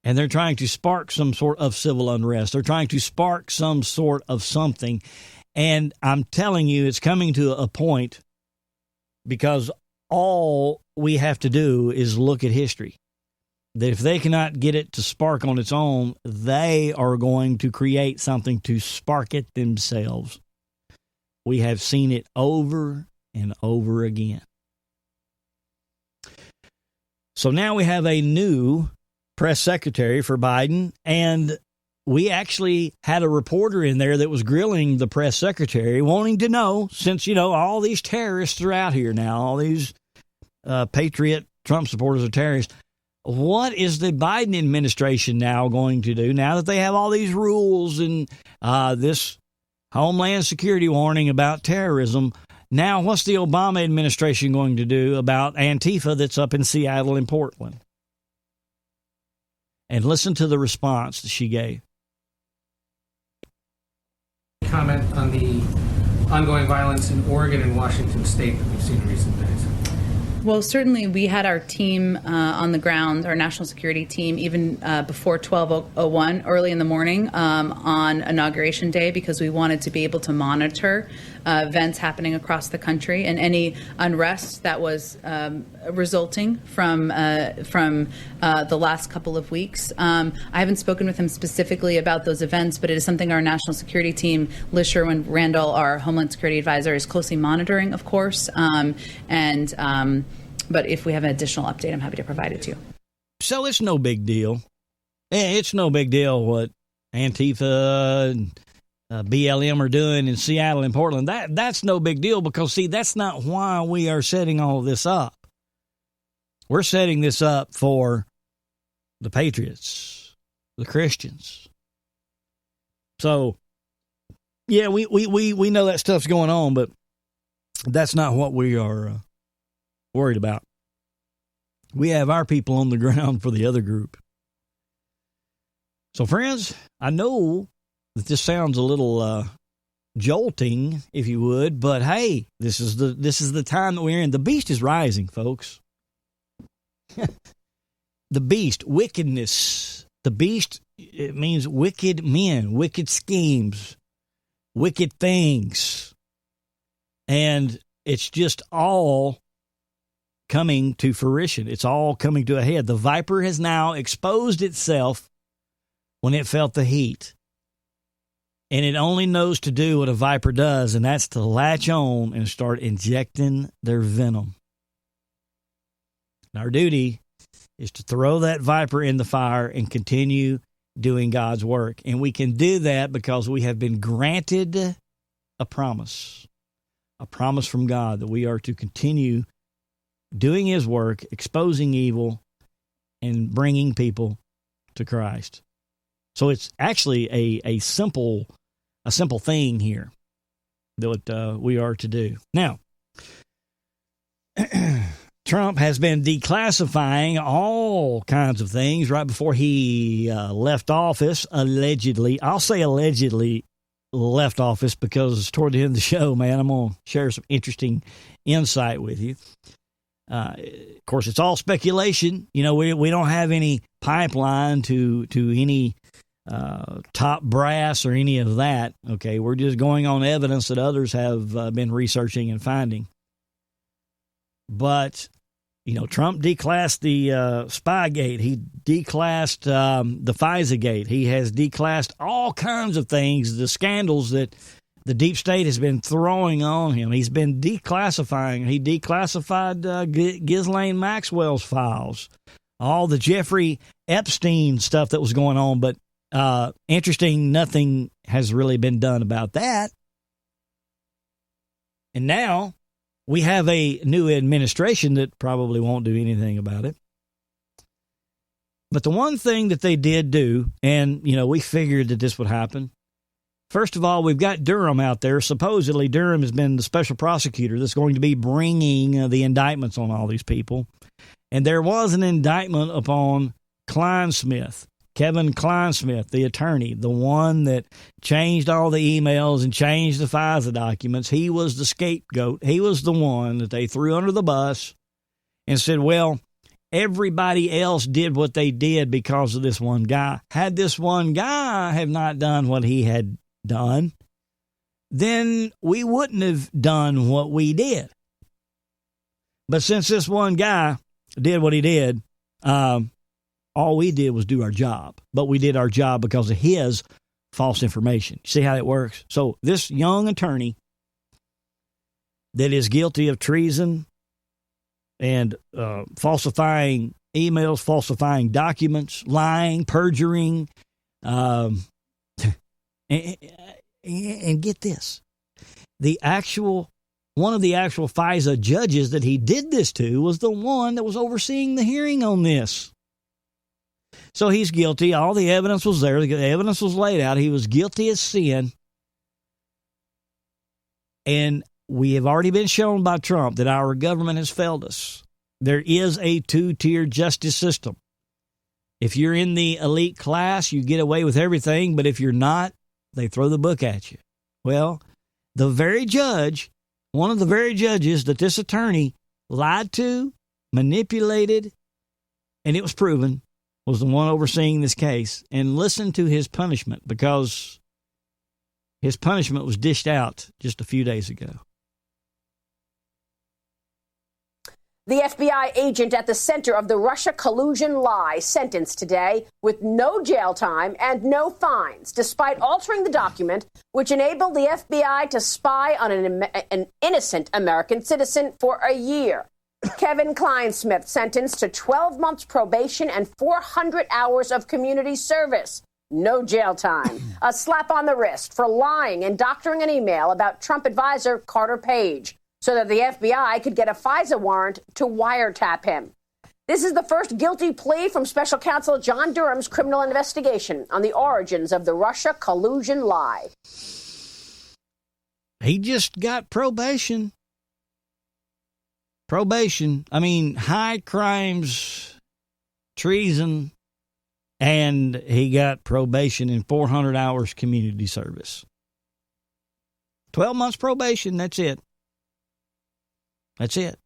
And they're trying to spark some sort of civil unrest. They're trying to spark some sort of something. And I'm telling you, it's coming to a point because all we have to do is look at history. That if they cannot get it to spark on its own, they are going to create something to spark it themselves. We have seen it over and over again. So now we have a new press secretary for Biden, and we actually had a reporter in there that was grilling the press secretary, wanting to know, since, all these terrorists are out here now, all these patriot Trump supporters are terrorists, what is the Biden administration now going to do now that they have all these rules and this Homeland Security warning about terrorism? Now, what's the Obama administration going to do about Antifa that's up in Seattle and Portland? And listen to the response that she gave. Comment on the ongoing violence in Oregon and Washington State that we've seen in recent days. Well, certainly we had our team on the ground, our national security team, even before 12:01, early in the morning on Inauguration Day, because we wanted to be able to monitor events happening across the country and any unrest that was resulting from the last couple of weeks. I haven't spoken with him specifically about those events, but it is something our national security team, Liz Sherwin-Randall, our Homeland Security Advisor, is closely monitoring, of course. But if we have an additional update, I'm happy to provide it to you. So it's no big deal. It's no big deal what Antifa and BLM are doing in Seattle and Portland. That's no big deal because, see, that's not why we are setting all of this up. We're setting this up for the patriots, the Christians. So, yeah, we know that stuff's going on, but that's not what we are worried about. We have our people on the ground for the other group. So, friends, I know that this sounds a little jolting, if you would, but hey, this is the time that we're in. The beast is rising, folks. The beast, wickedness. The beast, it means wicked men, wicked schemes, wicked things. And it's just all coming to fruition. It's all coming to a head. The viper has now exposed itself when it felt the heat. And it only knows to do what a viper does, and that's to latch on and start injecting their venom. And our duty is to throw that viper in the fire and continue doing God's work. And we can do that because we have been granted a promise from God that we are to continue doing His work, exposing evil, and bringing people to Christ. So it's actually a simple thing here that we are to do. Now, Trump has been declassifying all kinds of things right before he left office, allegedly. I'll say allegedly left office because toward the end of the show, man, I'm going to share some interesting insight with you. Of course, it's all speculation. You know, we don't have any pipeline to any top brass or any of that. Okay, we're just going on evidence that others have been researching and finding. But, you know, Trump declassed the Spygate. He declassed the FISA-gate. He has declassed all kinds of things, the scandals that the deep state has been throwing on him. He's been declassifying. He declassified Ghislaine Maxwell's files, all the Jeffrey Epstein stuff that was going on. But interesting, nothing has really been done about that. And now we have a new administration that probably won't do anything about it. But the one thing that they did do, and, you know, we figured that this would happen. First of all, we've got Durham out there. Supposedly, Durham has been the special prosecutor that's going to be bringing the indictments on all these people. And there was an indictment upon Kleinsmith, Kevin Kleinsmith, the attorney, the one that changed all the emails and changed the FISA documents. He was the scapegoat. He was the one that they threw under the bus and said, well, everybody else did what they did because of this one guy. Had this one guy have not done what he had done, then we wouldn't have done what we did. But since this one guy did what he did, all we did was do our job. But we did our job because of his false information. See how that works? So this young attorney that is guilty of treason and falsifying emails, falsifying documents, lying, perjuring, and get this, one of the actual FISA judges that he did this to was the one that was overseeing the hearing on this. So he's guilty. All the evidence was there. The evidence was laid out. He was guilty as sin. And we have already been shown by Trump that our government has failed us. There is a two-tier justice system. If you're in the elite class, you get away with everything. But if you're not, they throw the book at you. Well, the very judge, one of the very judges that this attorney lied to, manipulated, and it was proven, was the one overseeing this case. And listen to his punishment, because his punishment was dished out just a few days ago. The FBI agent at the center of the Russia collusion lie sentenced today with no jail time and no fines, despite altering the document which enabled the FBI to spy on an innocent American citizen for a year. Kevin Kleinsmith sentenced to 12 months probation and 400 hours of community service. No jail time. A slap on the wrist for lying and doctoring an email about Trump advisor Carter Page, so that the FBI could get a FISA warrant to wiretap him. This is the first guilty plea from Special Counsel John Durham's criminal investigation on the origins of the Russia collusion lie. He just got probation. Probation. I mean, high crimes, treason, and he got probation and 400 hours community service. 12 months probation, that's it. That's it.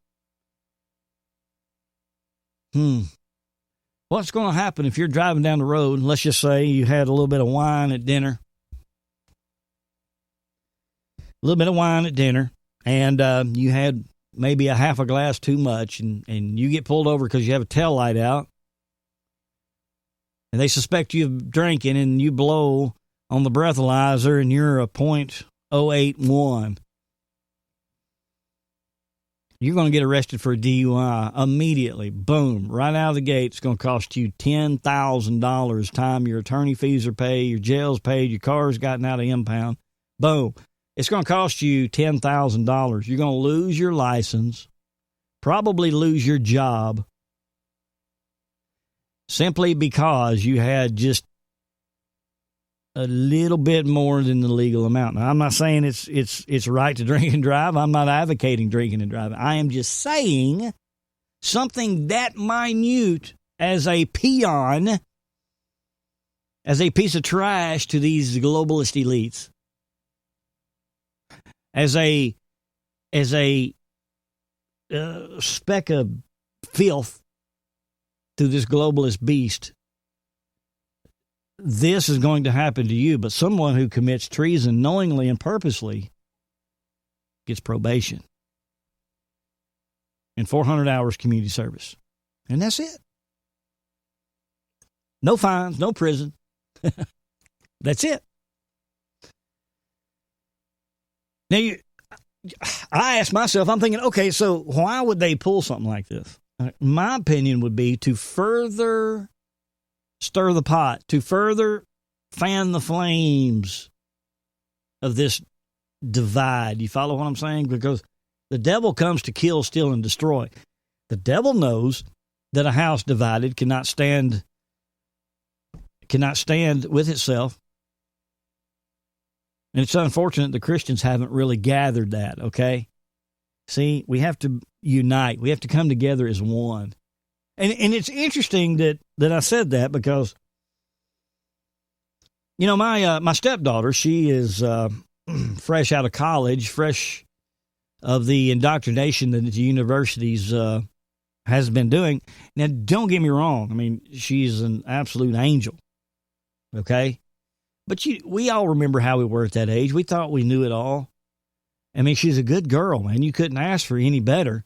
What's going to happen if you're driving down the road, and let's just say you had a little bit of wine at dinner, and you had maybe a half a glass too much, and you get pulled over because you have a tail light out, and they suspect you of drinking, and you blow on the breathalyzer and you're a .081, you're going to get arrested for a DUI immediately. Boom. Right out of the gate, it's going to cost you $10,000. Time your attorney fees are paid, your jail's paid, your car's gotten out of impound. Boom. It's going to cost you $10,000. You're going to lose your license, probably lose your job, simply because you had just a little bit more than the legal amount. Now, I'm not saying it's right to drink and drive. I'm not advocating drinking and driving. I am just saying something that minute as a peon, as a piece of trash to these globalist elites, as a speck of filth to this globalist beast. This is going to happen to you, but someone who commits treason knowingly and purposely gets probation and 400 hours community service. And that's it. No fines, no prison. That's it. Now, I ask myself, I'm thinking, okay, so why would they pull something like this? My opinion would be to further stir the pot, to further fan the flames of this divide. You follow what I'm saying? Because the devil comes to kill, steal, and destroy. The devil knows that a house divided cannot stand with itself. And it's unfortunate the Christians haven't really gathered that, okay? See, we have to unite. We have to come together as one. And it's interesting that I said that because, you know, my stepdaughter, she is fresh out of college, fresh of the indoctrination that the universities has been doing. Now, don't get me wrong. I mean, she's an absolute angel, okay? But we all remember how we were at that age. We thought we knew it all. I mean, she's a good girl, man. You couldn't ask for any better.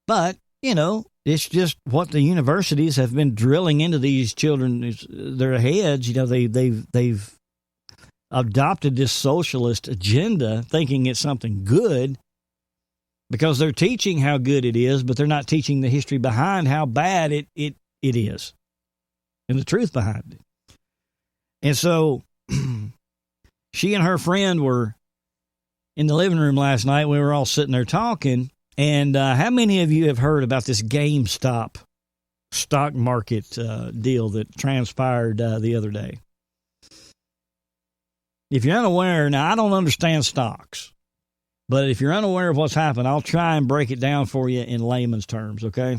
But, you know, it's just what the universities have been drilling into these children, their heads. You know, they've adopted this socialist agenda, thinking it's something good, because they're teaching how good it is, but they're not teaching the history behind how bad it is, and the truth behind it. And so, she and her friend were in the living room last night. We were all sitting there talking. And how many of you have heard about this GameStop stock market deal that transpired the other day? If you're unaware, now I don't understand stocks, but if you're unaware of what's happened, I'll try and break it down for you in layman's terms, okay?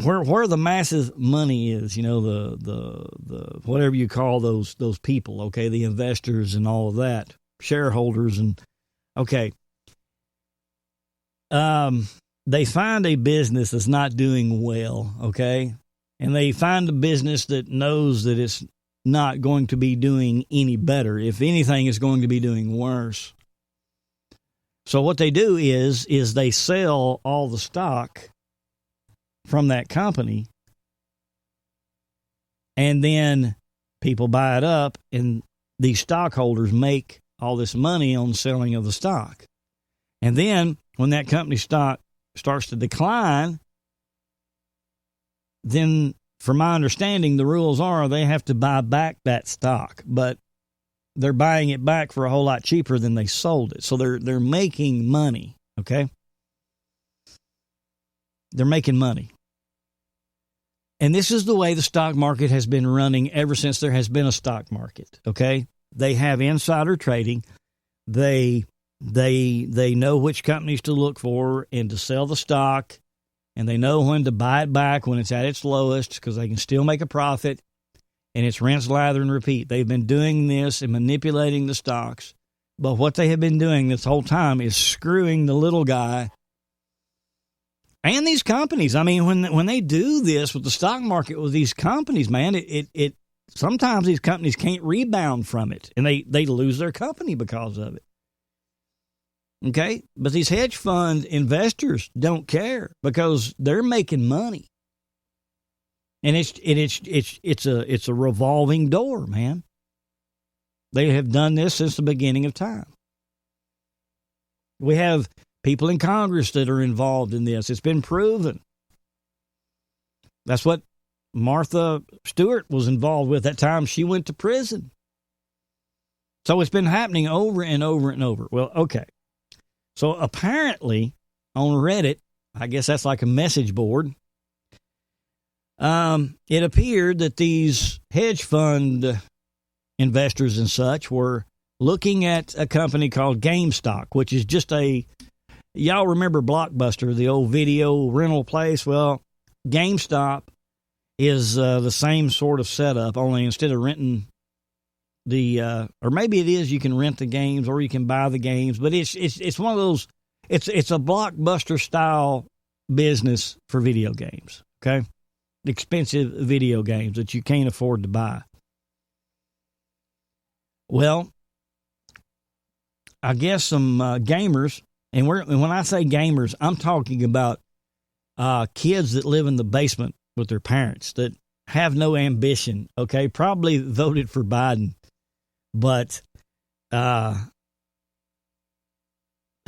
Where the massive money is, you know, the whatever you call those people, okay, the investors and all of that. Shareholders and okay. They find a business that's not doing well, okay? And they find a business that knows that it's not going to be doing any better. If anything, it's going to be doing worse. So what they do is they sell all the stock from that company, and then people buy it up, and these stockholders make all this money on selling of the stock. And then when that company stock starts to decline, then from my understanding, the rules are they have to buy back that stock, but they're buying it back for a whole lot cheaper than they sold it. So they're making money, okay? They're making money. And this is the way the stock market has been running ever since there has been a stock market, okay? They have insider trading. They know which companies to look for and to sell the stock, and they know when to buy it back when it's at its lowest because they can still make a profit, and it's rinse, lather, and repeat. They've been doing this and manipulating the stocks, but what they have been doing this whole time is screwing the little guy and these companies. I mean, when they do this with the stock market with these companies, man, it sometimes these companies can't rebound from it, and they lose their company because of it. Okay? But these hedge fund investors don't care because they're making money. And it's a revolving door, man. They have done this since the beginning of time. We have people in Congress that are involved in this. It's been proven. That's what Martha Stewart was involved with that time she went to prison. So it's been happening over and over and over. Well, okay. So apparently on Reddit, I guess that's like a message board, it appeared that these hedge fund investors and such were looking at a company called GameStop, which is just y'all remember Blockbuster, the old video rental place? Well, GameStop is the same sort of setup, only instead of renting or maybe it is, you can rent the games or you can buy the games, but it's one of those, it's a Blockbuster style business for video games, okay? Expensive video games that you can't afford to buy. Well, I guess some gamers, and when I say gamers, I'm talking about kids that live in the basement with their parents that have no ambition, okay? Probably voted for Biden, but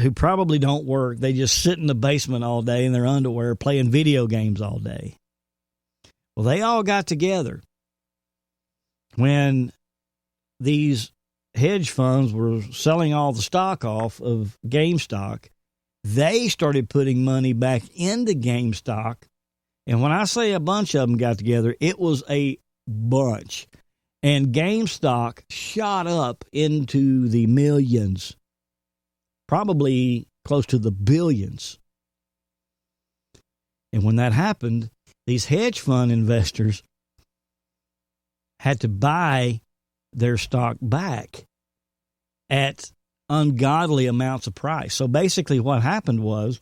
who probably don't work. They just sit in the basement all day in their underwear playing video games all day. Well, they all got together when these hedge funds were selling all the stock off of GameStop. They started putting money back into GameStop. And when I say a bunch of them got together, it was a bunch. And GameStop shot up into the millions, probably close to the billions. And when that happened, these hedge fund investors had to buy their stock back at ungodly amounts of price. So basically what happened was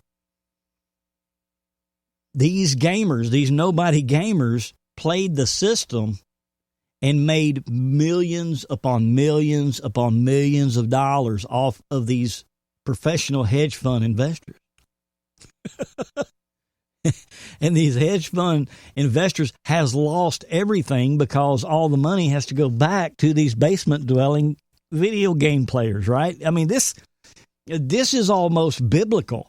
these gamers, these nobody gamers, played the system and made millions upon millions upon millions of dollars off of these professional hedge fund investors. And these hedge fund investors has lost everything because all the money has to go back to these basement dwelling video game players, right? I mean, this is almost biblical.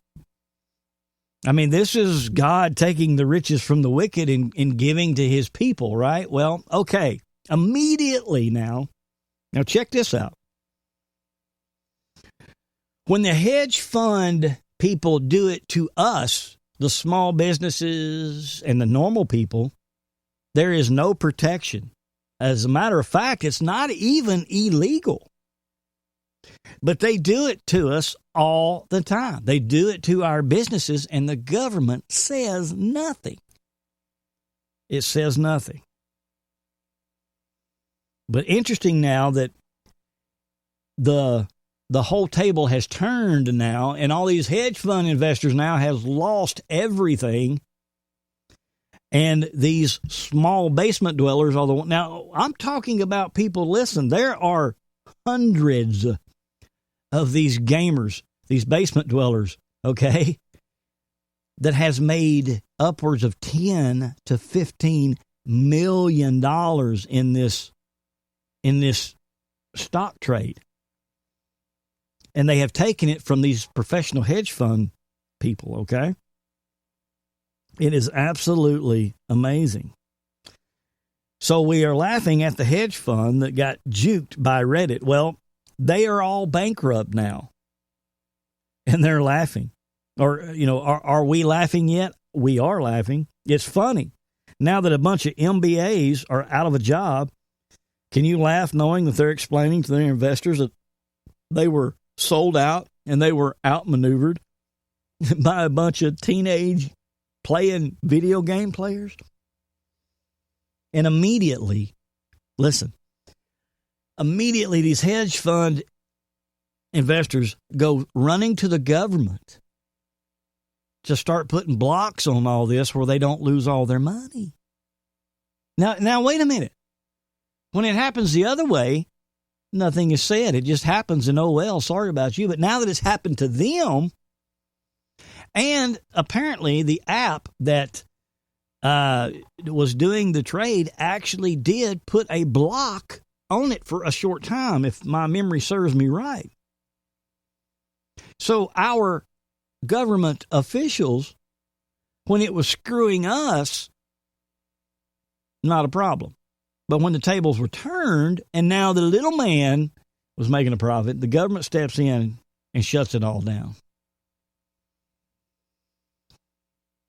I mean, this is God taking the riches from the wicked and giving to his people, right? Well, okay. Immediately now check this out. When the hedge fund people do it to us, the small businesses and the normal people, there is no protection. As a matter of fact, it's not even illegal. But they do it to us all the time. They do it to our businesses, and the government says nothing. It says nothing. But interesting now that the whole table has turned now, and all these hedge fund investors now have lost everything. And these small basement dwellers are the one. Now, I'm talking about people, listen, there are hundreds of these gamers, these basement dwellers, okay, that has made upwards of $10 to $15 million in this stock trade. And they have taken it from these professional hedge fund people, okay? It is absolutely amazing. So we are laughing at the hedge fund that got juked by Reddit. Well, they are all bankrupt now. And they're laughing. Or, are we laughing yet? We are laughing. It's funny. Now that a bunch of MBAs are out of a job, can you laugh knowing that they're explaining to their investors that they were sold out and they were outmaneuvered by a bunch of teenage playing video game players? And immediately these hedge fund investors go running to the government to start putting blocks on all this where they don't lose all their money. Now wait a minute. When it happens the other way, nothing is said. It just happens and, oh, well, sorry about you. But now that it's happened to them, and apparently the app that was doing the trade actually did put a block on it for a short time, if my memory serves me right. So our government officials, when it was screwing us, not a problem. But when the tables were turned and now the little man was making a profit, the government steps in and shuts it all down.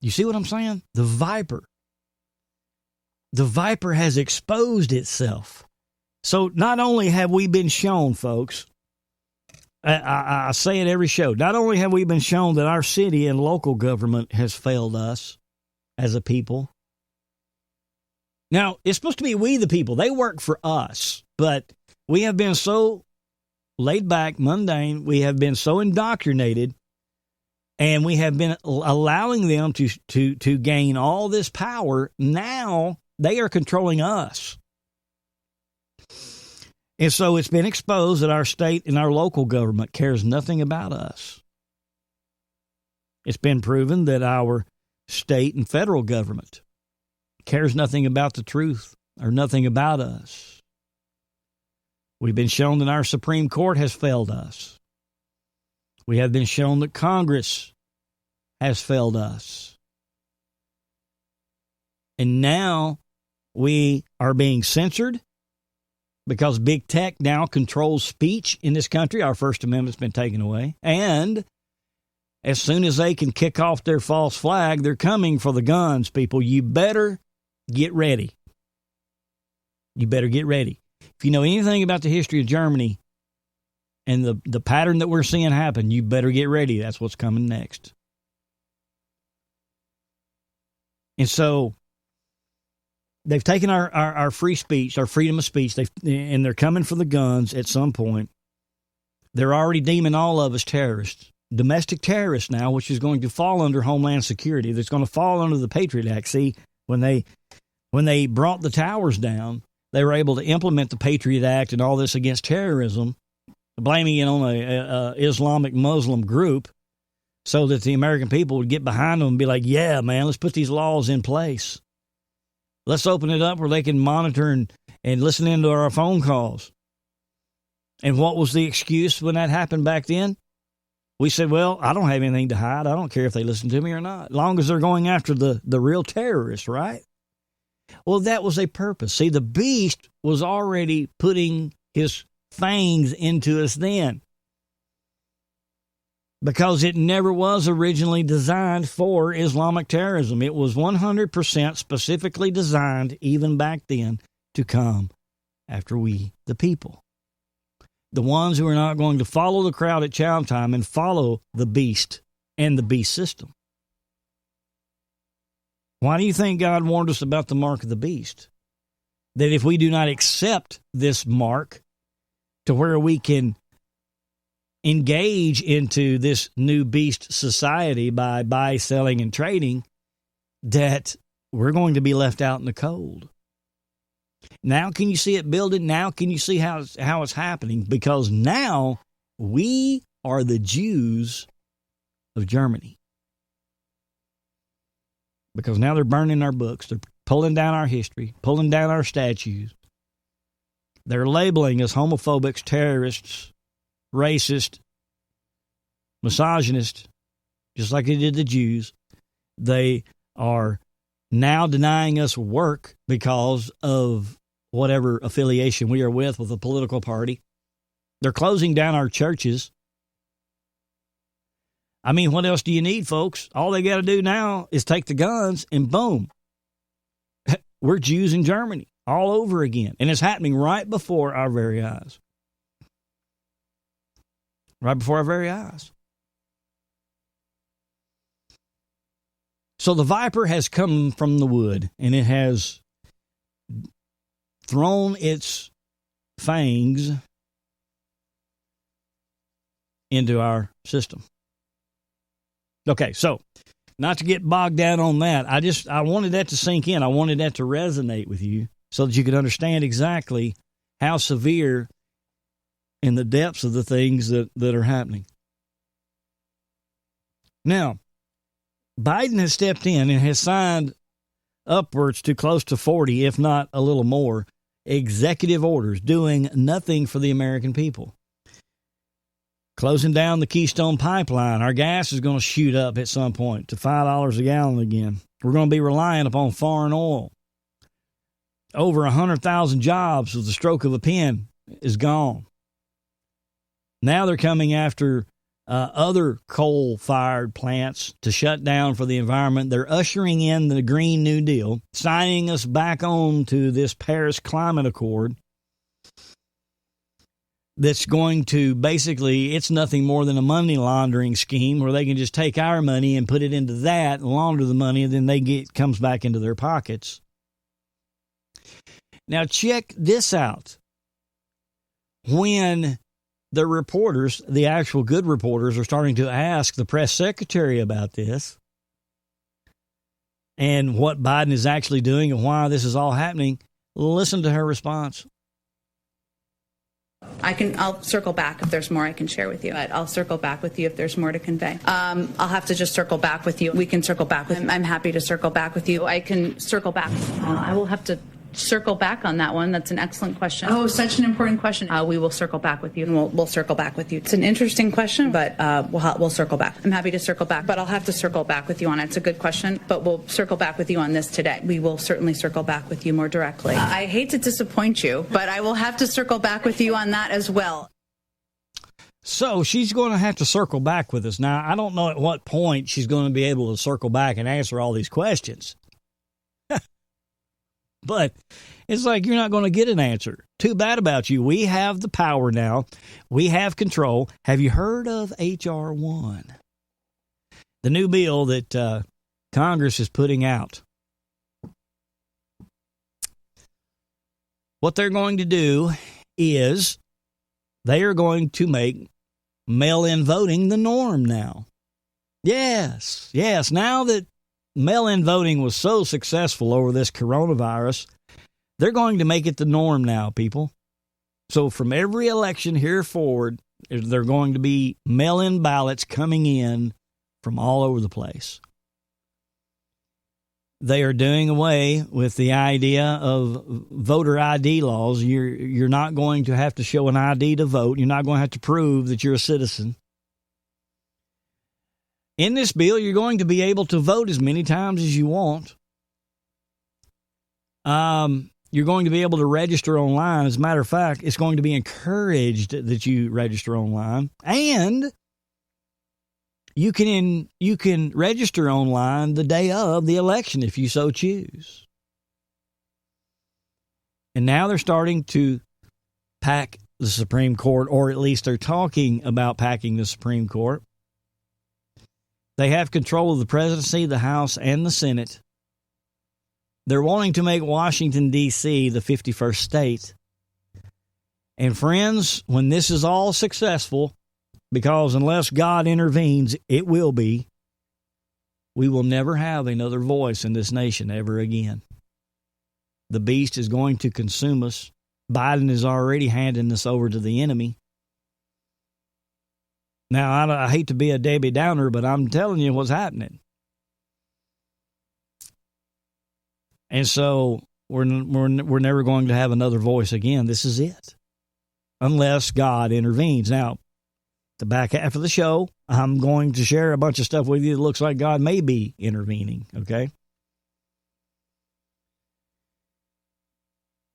You see what I'm saying? The viper has exposed itself. So not only have we been shown, folks, I say it every show, not only have we been shown that our city and local government has failed us as a people. Now, it's supposed to be we the people. They work for us. But we have been so laid back, mundane. We have been so indoctrinated. And we have been allowing them to gain all this power. Now they are controlling us. And so it's been exposed that our state and our local government cares nothing about us. It's been proven that our state and federal government cares nothing about the truth or nothing about us. We've been shown that our Supreme Court has failed us. We have been shown that Congress has failed us. And now we are being censored because big tech now controls speech in this country. Our First Amendment's been taken away. And as soon as they can kick off their false flag, they're coming for the guns, people. You better get ready. You better get ready. If you know anything about the history of Germany and the pattern that we're seeing happen, you better get ready. That's what's coming next. And so they've taken our free speech, our freedom of speech, and they're coming for the guns at some point. They're already deeming all of us terrorists, domestic terrorists now, which is going to fall under Homeland Security. That's going to fall under the Patriot Act. See, when they brought the towers down, they were able to implement the Patriot Act and all this against terrorism, blaming it on a Islamic Muslim group, so that the American people would get behind them and be like, yeah, man, let's put these laws in place. Let's open it up where they can monitor and listen into our phone calls. And what was the excuse when that happened back then? We said, well, I don't have anything to hide. I don't care if they listen to me or not, as long as they're going after the real terrorists, right? Well, that was a purpose. See, the beast was already putting his fangs into us then, because it never was originally designed for Islamic terrorism. It was 100% specifically designed, even back then, to come after we, the people. The ones who are not going to follow the crowd at chow time and follow the beast and the beast system. Why do you think God warned us about the mark of the beast? That if we do not accept this mark to where we can engage into this new beast society by buy, selling, and trading, that we're going to be left out in the cold. Now can you see it building? Now can you see how it's happening? Because now we are the Jews of Germany. Because now they're burning our books. They're pulling down our history, pulling down our statues. They're labeling us homophobics, terrorists, racist, misogynist, just like they did the Jews. They are now denying us work because of whatever affiliation we are with a political party. They're closing down our churches. I mean, what else do you need, folks? All they got to do now is take the guns and boom. We're Jews in Germany all over again. And it's happening right before our very eyes. Right before our very eyes. So the viper has come from the wood, and it has thrown its fangs into our system. Okay, so not to get bogged down on that, I wanted that to sink in. I wanted that to resonate with you so that you could understand exactly how severe in the depths of the things that are happening. Now, Biden has stepped in and has signed upwards to close to 40, if not a little more, executive orders doing nothing for the American people. Closing down the Keystone Pipeline. Our gas is going to shoot up at some point to $5 a gallon again. We're going to be reliant upon foreign oil. Over 100,000 jobs with the stroke of a pen is gone. Now they're coming after other coal-fired plants to shut down for the environment. They're ushering in the Green New Deal, signing us back on to this Paris Climate Accord that's going to basically, it's nothing more than a money laundering scheme where they can just take our money and put it into that and launder the money, and then comes back into their pockets. Now check this out. When the reporters, the actual good reporters, are starting to ask the press secretary about this and what Biden is actually doing and why this is all happening, listen to her response. I'll circle back if there's more I can share with you. But I'll circle back with you if there's more to convey. I'll have to just circle back with you. We can circle back with. I'm happy to circle back with you. I can circle back. I will have to circle back on that one. That's an excellent question. Oh, such an important question. We will circle back with you, and we'll circle back with you. It's an interesting question, but we'll circle back. I'm happy to circle back, but I'll have to circle back with you on it. It's a good question, but we'll circle back with you on this today. We will certainly circle back with you more directly. I hate to disappoint you, but I will have to circle back with you on that as well. So she's going to have to circle back with us. Now, I don't know at what point she's going to be able to circle back and answer all these questions. But it's like you're not going to get an answer. Too bad about you. We have the power now. We have control. Have you heard of H.R. 1? The new bill that Congress is putting out. What they're going to do is they are going to make mail-in voting the norm now. Yes. Now that mail-in voting was so successful over this coronavirus, they're going to make it the norm now, people. So from every election here forward, there are going to be mail-in ballots coming in from all over the place. They are doing away with the idea of voter ID laws. You're not going to have to show an ID to vote. You're not going to have to prove that you're a citizen. In this bill, you're going to be able to vote as many times as you want. You're going to be able to register online. As a matter of fact, it's going to be encouraged that you register online. And you can register online the day of the election if you so choose. And now they're starting to pack the Supreme Court, or at least they're talking about packing the Supreme Court. They have control of the presidency, the House, and the Senate. They're wanting to make Washington, D.C. the 51st state. And friends, when this is all successful, because unless God intervenes, it will be, we will never have another voice in this nation ever again. The beast is going to consume us. Biden is already handing this over to the enemy. Now, I hate to be a Debbie Downer, but I'm telling you what's happening. And so we're never going to have another voice again. This is it, unless God intervenes. Now, the back half of the show, I'm going to share a bunch of stuff with you that looks like God may be intervening, okay?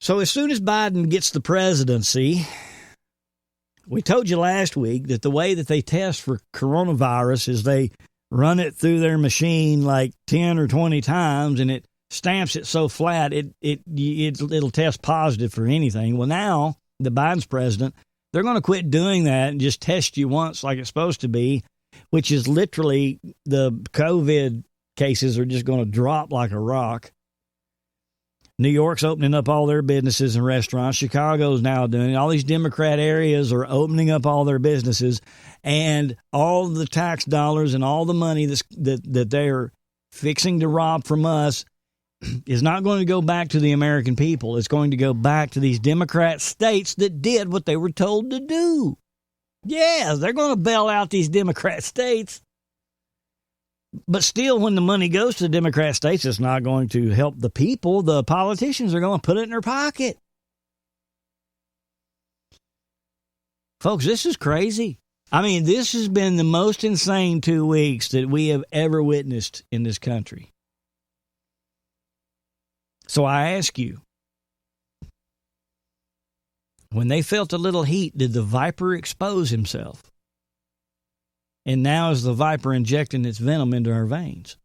So as soon as Biden gets the presidency, we told you last week that the way that they test for coronavirus is they run it through their machine like 10 or 20 times, and it stamps it so flat it'll test positive for anything. Well, now the Biden's president, they're going to quit doing that and just test you once like it's supposed to be, which is literally the COVID cases are just going to drop like a rock. New York's opening up all their businesses and restaurants. Chicago's now doing it. All these Democrat areas are opening up all their businesses, and all the tax dollars and all the money that they're fixing to rob from us is not going to go back to the American people. It's going to go back to these Democrat states that did what they were told to do. Yeah, they're going to bail out these Democrat states. But still, when the money goes to the Democrat states, it's not going to help the people. The politicians are going to put it in their pocket. Folks, this is crazy. I mean, this has been the most insane 2 weeks that we have ever witnessed in this country. So I ask you, when they felt a little heat, did the viper expose himself? And now is the viper injecting its venom into our veins?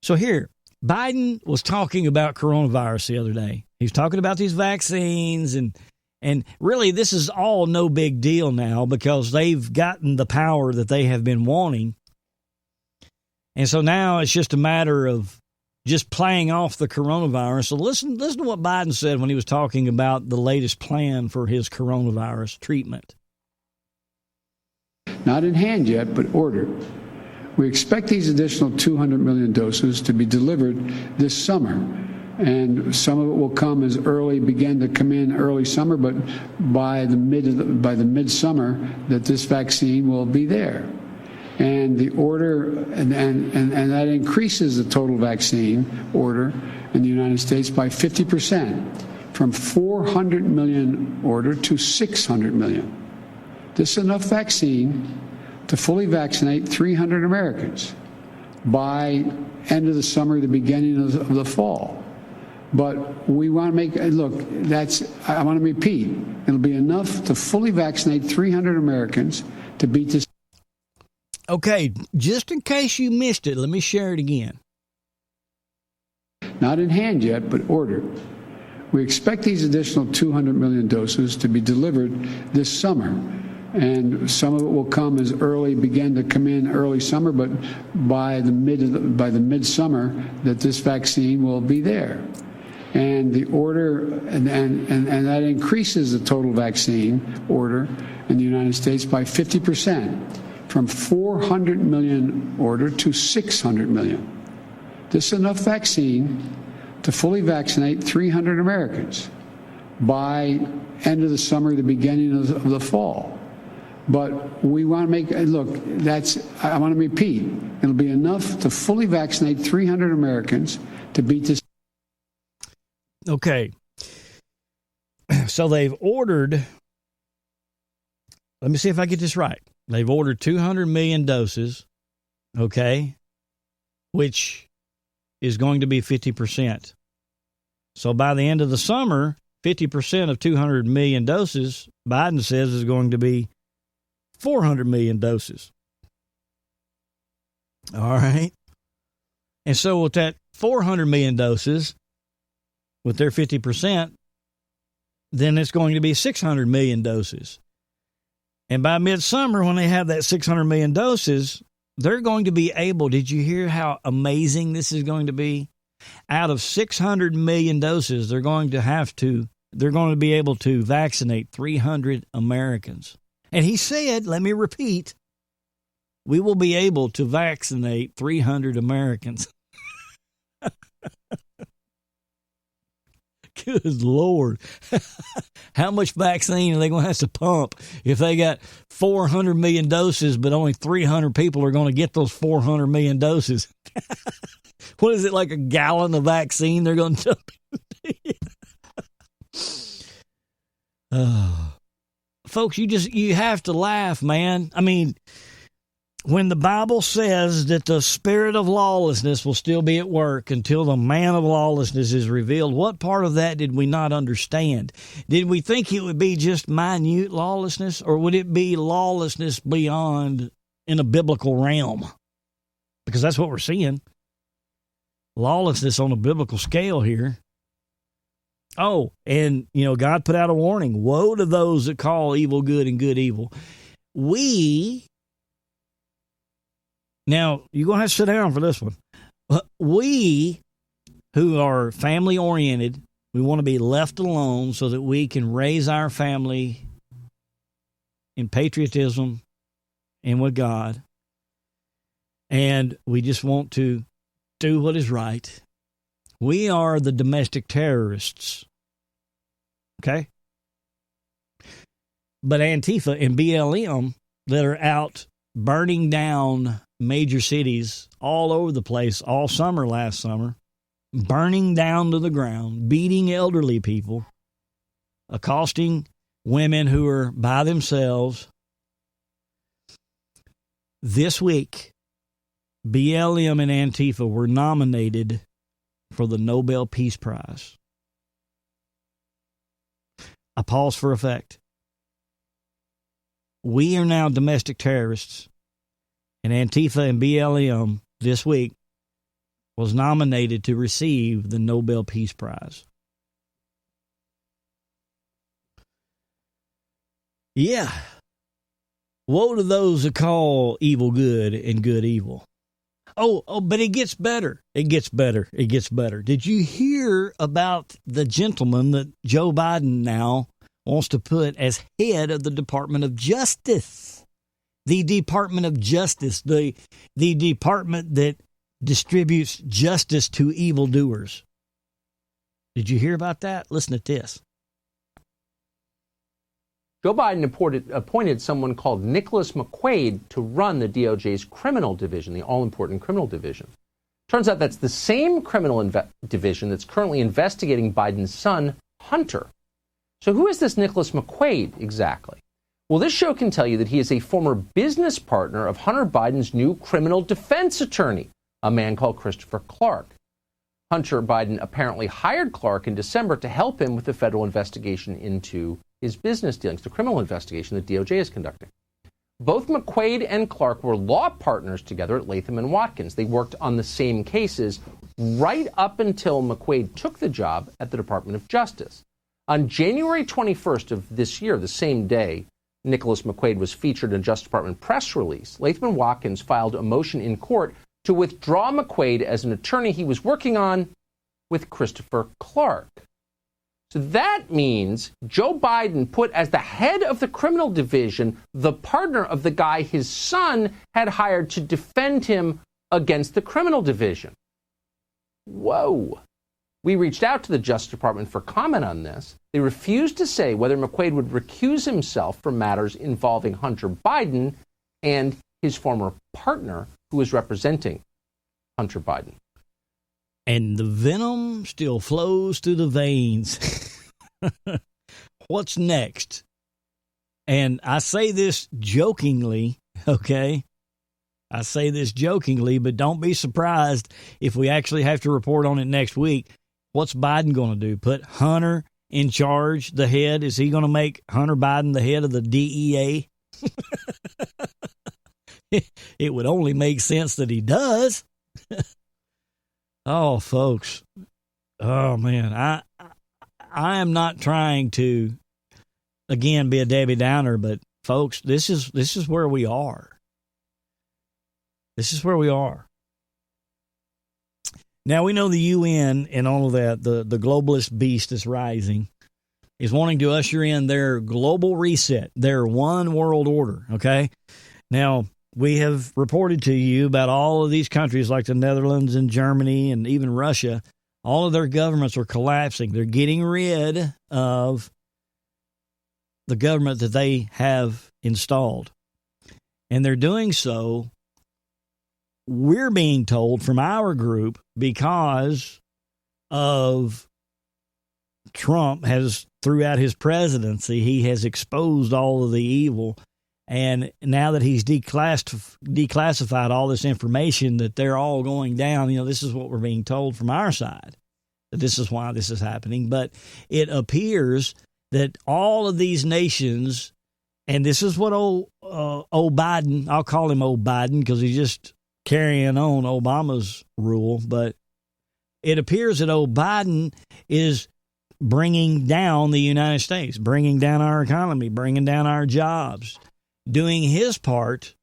So here, Biden was talking about coronavirus the other day. He was talking about these vaccines, and really this is all no big deal now because they've gotten the power that they have been wanting. And so now it's just a matter of just playing off the coronavirus. So listen to what Biden said when he was talking about the latest plan for his coronavirus treatment. Not in hand yet, but ordered. We expect these additional 200 million doses to be delivered this summer. And some of it will begin to come in early summer, but by the midsummer that this vaccine will be there. And the order, and that increases the total vaccine order in the United States by 50%, from 400 million order to 600 million. This is enough vaccine to fully vaccinate 300 Americans by end of the summer, the beginning of the fall. But we want to make, look, I want to repeat, it'll be enough to fully vaccinate 300 Americans to beat this. Okay, just in case you missed it, let me share it again. Not in hand yet, but ordered. We expect these additional 200 million doses to be delivered this summer. And some of it will begin to come in early summer, but by the midsummer that this vaccine will be there. And the order, and that increases the total vaccine order in the United States by 50%, from 400 million order to 600 million. This is enough vaccine to fully vaccinate 300 Americans by end of the summer, the beginning of the fall. But we want to make, look, I want to repeat, it'll be enough to fully vaccinate 300 Americans to beat this. Okay. So they've ordered, let me see if I get this right. They've ordered 200 million doses, okay, which is going to be 50%. So by the end of the summer, 50% of 200 million doses, Biden says, is going to be 400 million doses. All right. And so with that 400 million doses, with their 50%, then it's going to be 600 million doses. And by midsummer, when they have that 600 million doses, they're going to be able, did you hear how amazing this is going to be? Out of 600 million doses, they're going to be able to vaccinate 300 Americans. And he said, let me repeat, we will be able to vaccinate 300 Americans. Good Lord. How much vaccine are they going to have to pump if they got 400 million doses, but only 300 people are going to get those 400 million doses? What is it, like a gallon of vaccine they're going to dump? Folks, you have to laugh, man. I mean, when the Bible says that the spirit of lawlessness will still be at work until the man of lawlessness is revealed, what part of that did we not understand? Did we think it would be just minute lawlessness, or would it be lawlessness beyond in a biblical realm? Because that's what we're seeing. Lawlessness on a biblical scale here. Oh, and, God put out a warning. Woe to those that call evil good and good evil. Now, you're going to have to sit down for this one. We, who are family-oriented, we want to be left alone so that we can raise our family in patriotism and with God. And we just want to do what is right. We are the domestic terrorists. Okay? But Antifa and BLM that are out burning down major cities all over the place all summer last summer, burning down to the ground, beating elderly people, accosting women who are by themselves. This week, BLM and Antifa were nominated for the Nobel Peace Prize. I pause for effect. We are now domestic terrorists, and Antifa and BLM this week was nominated to receive the Nobel Peace Prize. Yeah. Woe to those who call evil good and good evil. Oh, but it gets better. It gets better. It gets better. Did you hear about the gentleman that Joe Biden now wants to put as head of the Department of Justice? The Department of Justice, the department that distributes justice to evildoers. Did you hear about that? Listen to this. Joe Biden appointed someone called Nicholas McQuaid to run the DOJ's criminal division, the all-important criminal division. Turns out that's the same criminal division that's currently investigating Biden's son, Hunter. So who is this Nicholas McQuaid exactly? Well, this show can tell you that he is a former business partner of Hunter Biden's new criminal defense attorney, a man called Christopher Clark. Hunter Biden apparently hired Clark in December to help him with the federal investigation into his business dealings, the criminal investigation that DOJ is conducting. Both McQuaid and Clark were law partners together at Latham & Watkins. They worked on the same cases right up until McQuaid took the job at the Department of Justice. On January 21st of this year, the same day Nicholas McQuaid was featured in a Justice Department press release, Latham & Watkins filed a motion in court to withdraw McQuaid as an attorney he was working on with Christopher Clark. So that means Joe Biden put as the head of the criminal division the partner of the guy his son had hired to defend him against the criminal division. Whoa. We reached out to the Justice Department for comment on this. They refused to say whether McQuaid would recuse himself from matters involving Hunter Biden and his former partner who is representing Hunter Biden. And the venom still flows through the veins. What's next? And I say this jokingly, okay? I say this jokingly, but don't be surprised if we actually have to report on it next week. What's Biden going to do? Put Hunter in charge, the head? Is he going to make Hunter Biden the head of the DEA? It would only make sense that he does. Oh, folks. Oh, man. I am not trying to, again, be a Debbie Downer, but, folks, this is where we are. This is where we are. Now, we know the UN and all of that, the globalist beast is rising, is wanting to usher in their global reset, their one world order, okay? Now, we have reported to you about all of these countries like the Netherlands and Germany and even Russia. All of their governments are collapsing. They're getting rid of the government that they have installed. And they're doing so, we're being told from our group, because of Trump has, throughout his presidency, he has exposed all of the evil. And now that he's declassified all this information, that they're all going down, this is what we're being told from our side, that this is why this is happening. But it appears that all of these nations, and this is what old Biden, I'll call him old Biden because he's just carrying on Obama's rule, but it appears that old Biden is bringing down the United States, bringing down our economy, bringing down our jobs, doing his part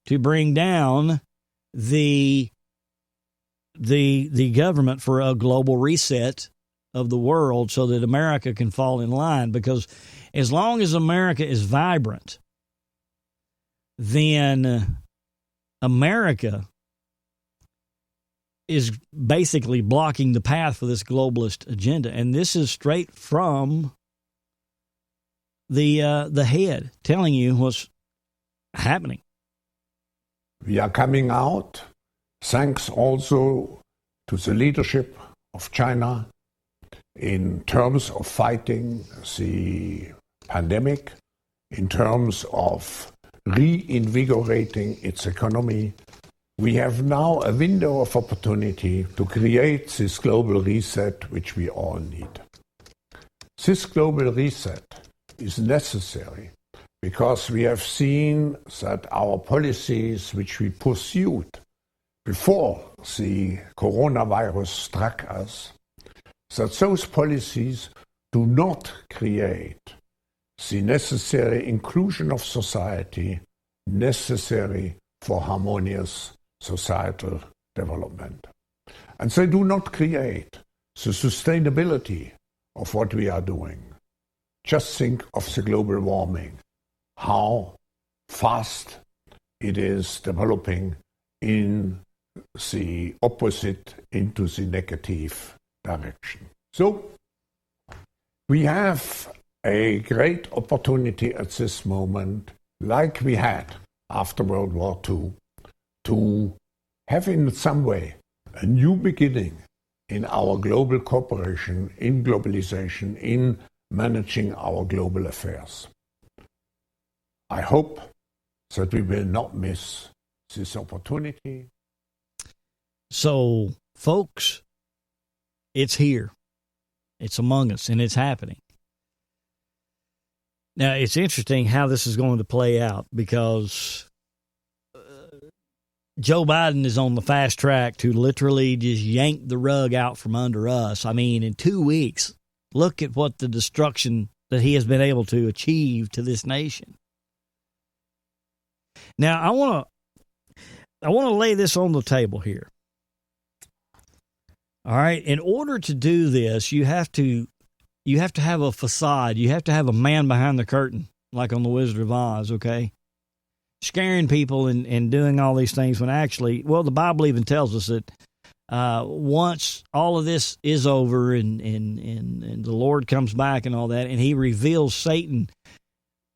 to bring down the government for a global reset of the world so that America can fall in line. Because as long as America is vibrant, then America is basically blocking the path for this globalist agenda. And this is straight from the head telling you what's happening. We are coming out, thanks also to the leadership of China in terms of fighting the pandemic, in terms of reinvigorating its economy. We have now a window of opportunity to create this global reset which we all need. This global reset is necessary because we have seen that our policies which we pursued before the coronavirus struck us, that those policies do not create the necessary inclusion of society necessary for harmonious societal development. And they do not create the sustainability of what we are doing. Just think of the global warming, how fast it is developing in the opposite, into the negative direction. So we have a great opportunity at this moment, like we had after World War II, to have in some way a new beginning in our global cooperation, in globalization, in managing our global affairs. I hope that we will not miss this opportunity. So, folks, it's here. It's among us, and it's happening. Now, it's interesting how this is going to play out because Joe Biden is on the fast track to literally just yank the rug out from under us. I mean, in 2 weeks, look at what the destruction that he has been able to achieve to this nation. Now, I want to lay this on the table here. All right, in order to do this, you have to have a facade. You have to have a man behind the curtain, like on The Wizard of Oz, okay? Scaring people and doing all these things when actually, well, the Bible even tells us that once all of this is over and the Lord comes back and all that, and he reveals Satan,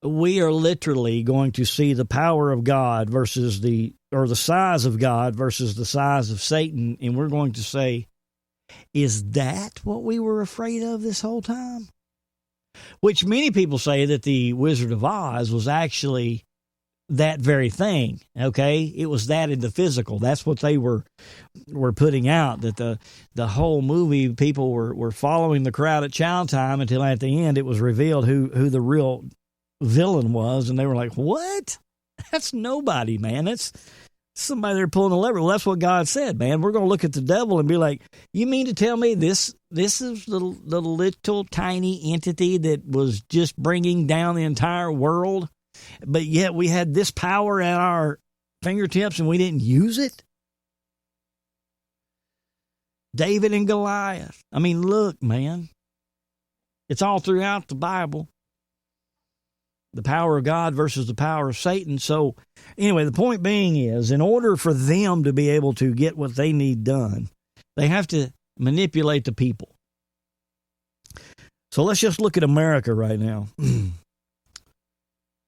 we are literally going to see the power of God versus the size of God versus the size of Satan, and we're going to say, is that what we were afraid of this whole time? Which many people say that the Wizard of Oz was actually that very thing, okay? It was that in the physical. That's what they were putting out, that the whole movie, people were following the crowd at chow time until at the end it was revealed who the real villain was, and they were like, what? That's nobody, man. That's somebody there pulling a lever. Well, that's what God said, man. We're going to look at the devil and be like, you mean to tell me this is the little tiny entity that was just bringing down the entire world, but yet we had this power at our fingertips and we didn't use it? David and Goliath. I mean, look, man. It's all throughout the Bible. The power of God versus the power of Satan. So anyway, the point being is, in order for them to be able to get what they need done, they have to manipulate the people. So let's just look at America right now.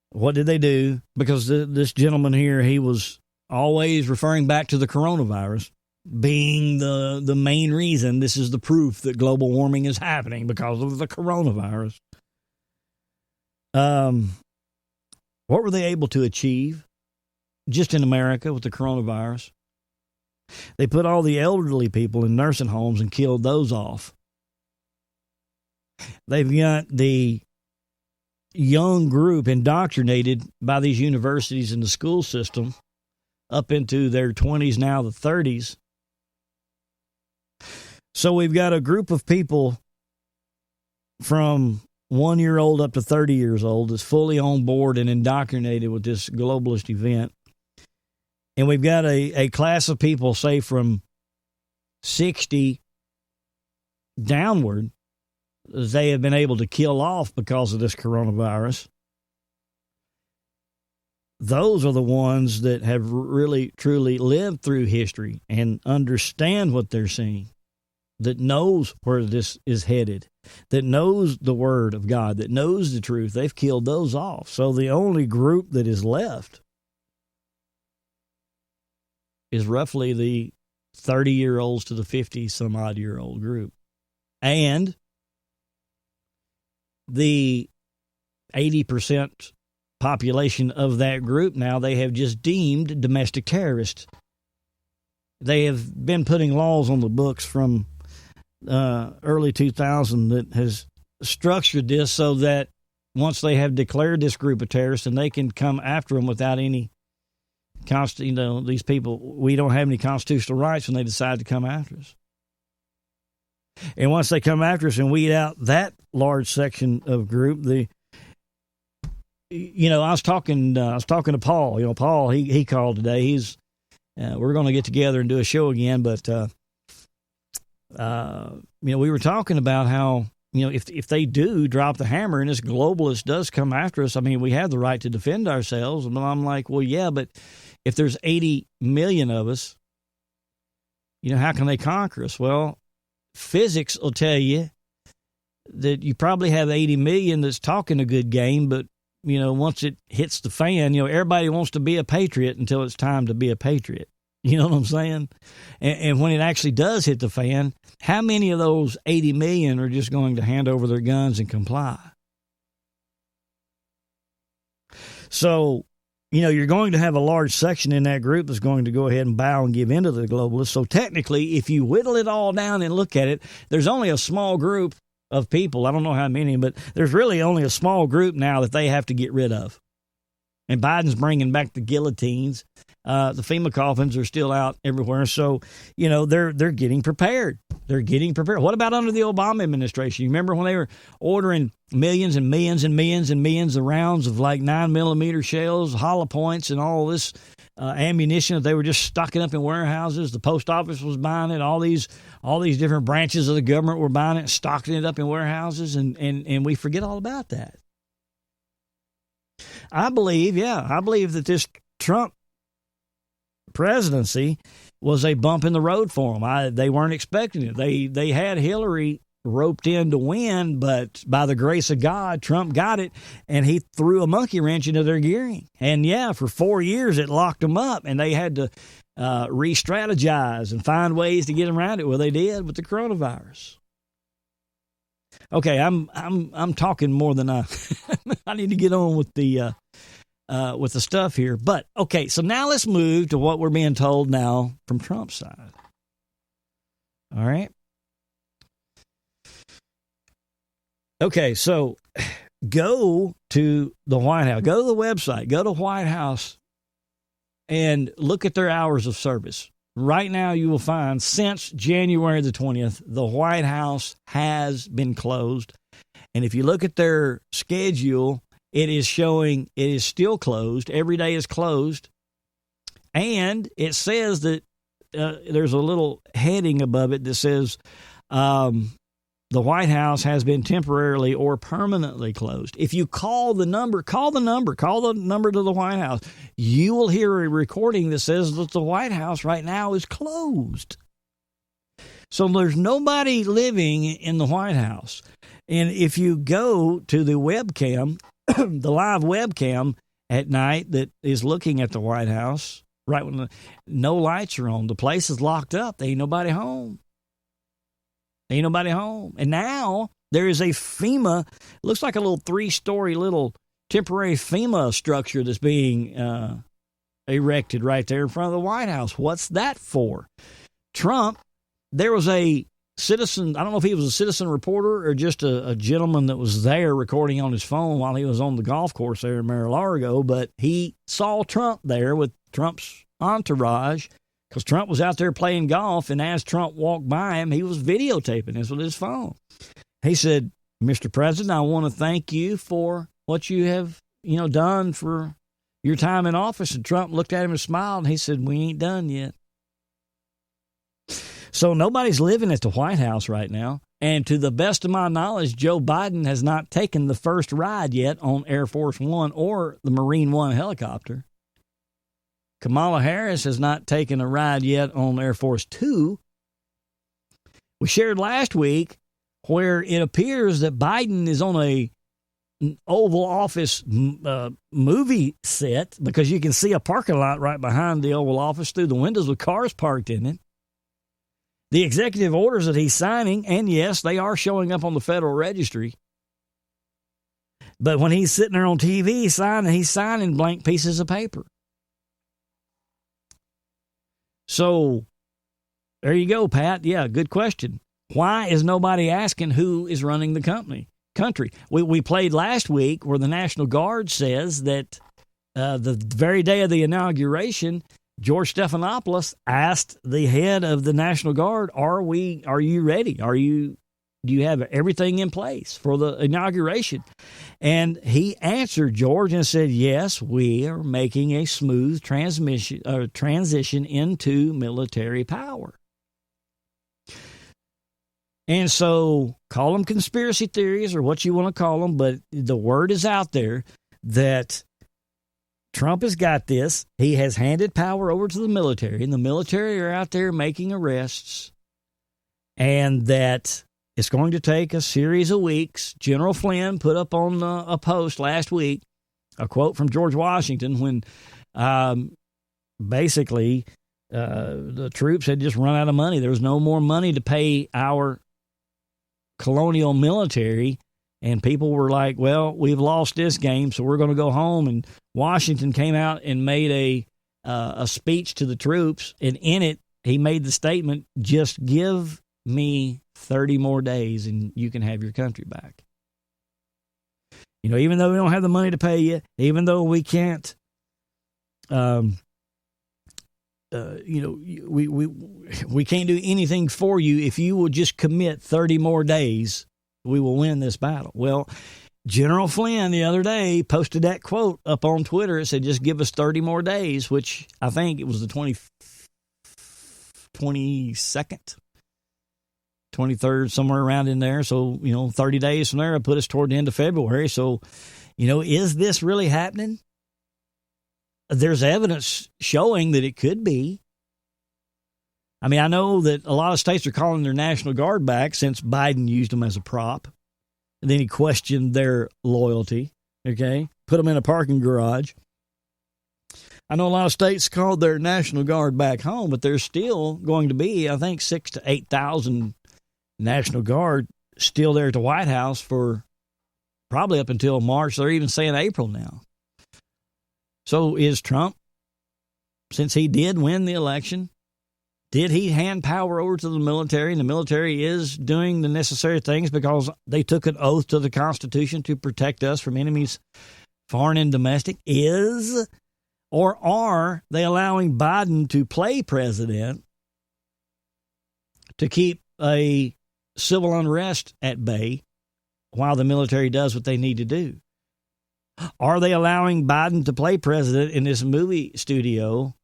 What did they do? Because this gentleman here, he was always referring back to the coronavirus being the main reason. This is the proof that global warming is happening because of the coronavirus. What were they able to achieve just in America with the coronavirus? They put all the elderly people in nursing homes and killed those off. They've got the young group indoctrinated by these universities and the school system up into their 20s, now the 30s. So we've got a group of people from 1 year old up to 30 years old is fully on board and indoctrinated with this globalist event. And we've got a class of people, say from 60 downward, they have been able to kill off because of this coronavirus. Those are the ones that have really, truly lived through history and understand what they're seeing, that knows where this is headed, that knows the word of God, that knows the truth. They've killed those off. So the only group that is left is roughly the 30-year-olds to the 50-some-odd-year-old group. And the 80% population of that group now, they have just deemed domestic terrorists. They have been putting laws on the books from early 2000 that has structured this so that once they have declared this group of terrorists, and they can come after them without any these people, we don't have any constitutional rights when they decide to come after us. And once they come after us and weed out that large section of group, I was talking to Paul. Paul, he called today. We're going to get together and do a show again, but we were talking about how, if they do drop the hammer and this globalist does come after us, I mean, we have the right to defend ourselves. And I'm like, well, yeah, but if there's 80 million of us, how can they conquer us? Well, physics will tell you that you probably have 80 million that's talking a good game, but, once it hits the fan, everybody wants to be a patriot until it's time to be a patriot. You know what I'm saying? And when it actually does hit the fan, how many of those 80 million are just going to hand over their guns and comply? So, you're going to have a large section in that group that's going to go ahead and bow and give in to the globalists. So technically, if you whittle it all down and look at it, there's only a small group of people. I don't know how many, but there's really only a small group now that they have to get rid of. And Biden's bringing back the guillotines. The FEMA coffins are still out everywhere. So, they're getting prepared. They're getting prepared. What about under the Obama administration? You remember when they were ordering millions and millions and millions and millions of rounds of like 9mm shells, hollow points, and all this ammunition that they were just stocking up in warehouses? The post office was buying it. All these different branches of the government were buying it, stocking it up in warehouses, and we forget all about that. I believe that this Trump presidency was a bump in the road for them. They weren't expecting it. They had Hillary roped in to win, but by the grace of God, Trump got it, and he threw a monkey wrench into their gearing. And for 4 years it locked them up, and they had to re-strategize and find ways to get around it. Well, they did with the coronavirus. Okay, I'm talking more than I need to get on with the stuff here. But okay, so now let's move to what we're being told now from Trump's side. All right. Okay, so go to the White House, go to the website, go to White House, and look at their hours of service. Right now, you will find since January the 20th, the White House has been closed. And if you look at their schedule, it is showing it is still closed. Every day is closed. And it says that there's a little heading above it that says the White House has been temporarily or permanently closed. If you call the number to the White House, you will hear a recording that says that the White House right now is closed. So there's nobody living in the White House. And if you go to the webcam, the live webcam at night that is looking at the White House, right when no lights are on, the place is locked up. There ain't nobody home. And now there is a FEMA, looks like a little 3-story little temporary FEMA structure that's being erected right there in front of the White House. What's that for? Trump, there was a citizen, I don't know if he was a citizen reporter or just a gentleman that was there recording on his phone while he was on the golf course there in Mar-a-Lago, but he saw Trump there with Trump's entourage, because Trump was out there playing golf, and as Trump walked by him, he was videotaping this with his phone. He said, "Mr. President, I want to thank you for what you have, done for your time in office." And Trump looked at him and smiled, and he said, "We ain't done yet." So nobody's living at the White House right now. And to the best of my knowledge, Joe Biden has not taken the first ride yet on Air Force One or the Marine One helicopter. Kamala Harris has not taken a ride yet on Air Force Two. We shared last week where it appears that Biden is on a Oval Office movie set, because you can see a parking lot right behind the Oval Office through the windows with cars parked in it. The executive orders that he's signing, and yes, they are showing up on the Federal Registry. But when he's sitting there on TV he's signing blank pieces of paper. So there you go, Pat. Yeah, good question. Why is nobody asking who is running the country? We played last week where the National Guard says that the very day of the inauguration, George Stephanopoulos asked the head of the National Guard, "Are you ready? Do you have everything in place for the inauguration?" And he answered George and said, "Yes, we are making a smooth transition into military power." And so call them conspiracy theories or what you want to call them, but the word is out there that Trump has got this. He has handed power over to the military, and the military are out there making arrests, and that it's going to take a series of weeks. General Flynn put up on a post last week a quote from George Washington when basically the troops had just run out of money. There was no more money to pay our colonial military, and people were like, well, we've lost this game, so we're going to go home. And Washington came out and made a speech to the troops, and in it he made the statement, just give me 30 more days and you can have your country back. Even though we don't have the money to pay you, even though we can't we can't do anything for you, if you will just commit 30 more days, we will win this battle. Well, General Flynn the other day posted that quote up on Twitter. It said, just give us 30 more days, which I think it was the 22nd, 23rd, somewhere around in there. So, 30 days from there, it'll put us toward the end of February. So, is this really happening? There's evidence showing that it could be. I mean, I know that a lot of states are calling their National Guard back since Biden used them as a prop. And then he questioned their loyalty, okay? Put them in a parking garage. I know a lot of states called their National Guard back home, but there's still going to be, I think, 6,000 to 8,000 National Guard still there at the White House for probably up until March. They're even saying April now. So is Trump, since he did win the election, did he hand power over to the military? And the military is doing the necessary things because they took an oath to the Constitution to protect us from enemies, foreign and domestic. Or are they allowing Biden to play president to keep a civil unrest at bay while the military does what they need to do? Are they allowing Biden to play president in this movie studio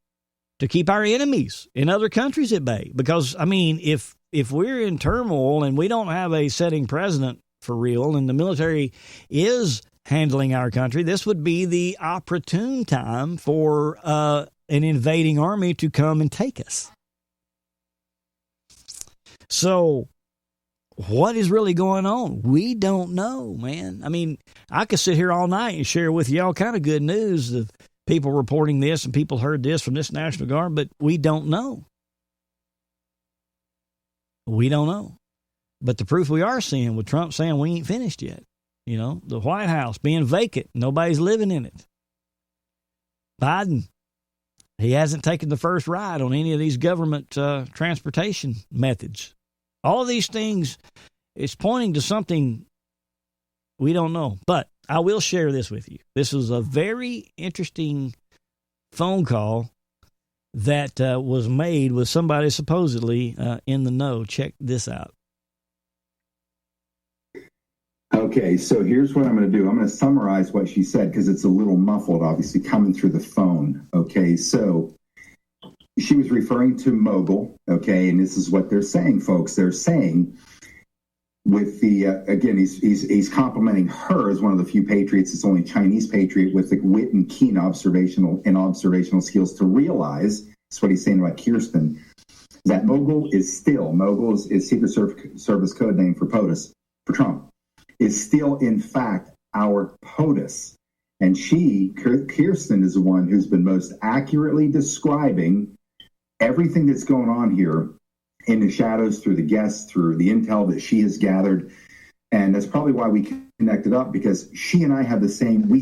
to keep our enemies in other countries at bay? Because, I mean, if we're in turmoil and we don't have a sitting president for real and the military is handling our country, this would be the opportune time for an invading army to come and take us. So what is really going on? We don't know, man. I mean, I could sit here all night and share with you all kind of good news of people reporting this and people heard this from this National Guard, but we don't know. We don't know. But the proof we are seeing with Trump saying we ain't finished yet. The White House being vacant. Nobody's living in it. Biden, he hasn't taken the first ride on any of these government transportation methods. All of these things, it's pointing to something we don't know. But I will share this with you. This was a very interesting phone call that was made with somebody supposedly in the know. Check this out. Okay, so here's what I'm going to do. I'm going to summarize what she said because it's a little muffled, obviously, coming through the phone. Okay, so she was referring to Mogul, okay, and this is what they're saying, folks. They're saying with the, again, he's complimenting her as one of the few patriots, it's only Chinese patriot with the wit and keen observational skills to realize, that's what he's saying about Kirsten, that Mogul is Secret Service code name for POTUS, for Trump, is still, in fact, our POTUS. And Kirsten, is the one who's been most accurately describing everything that's going on here in the shadows through the guests, through the intel that she has gathered. And that's probably why we connected up, because she and I have the same, we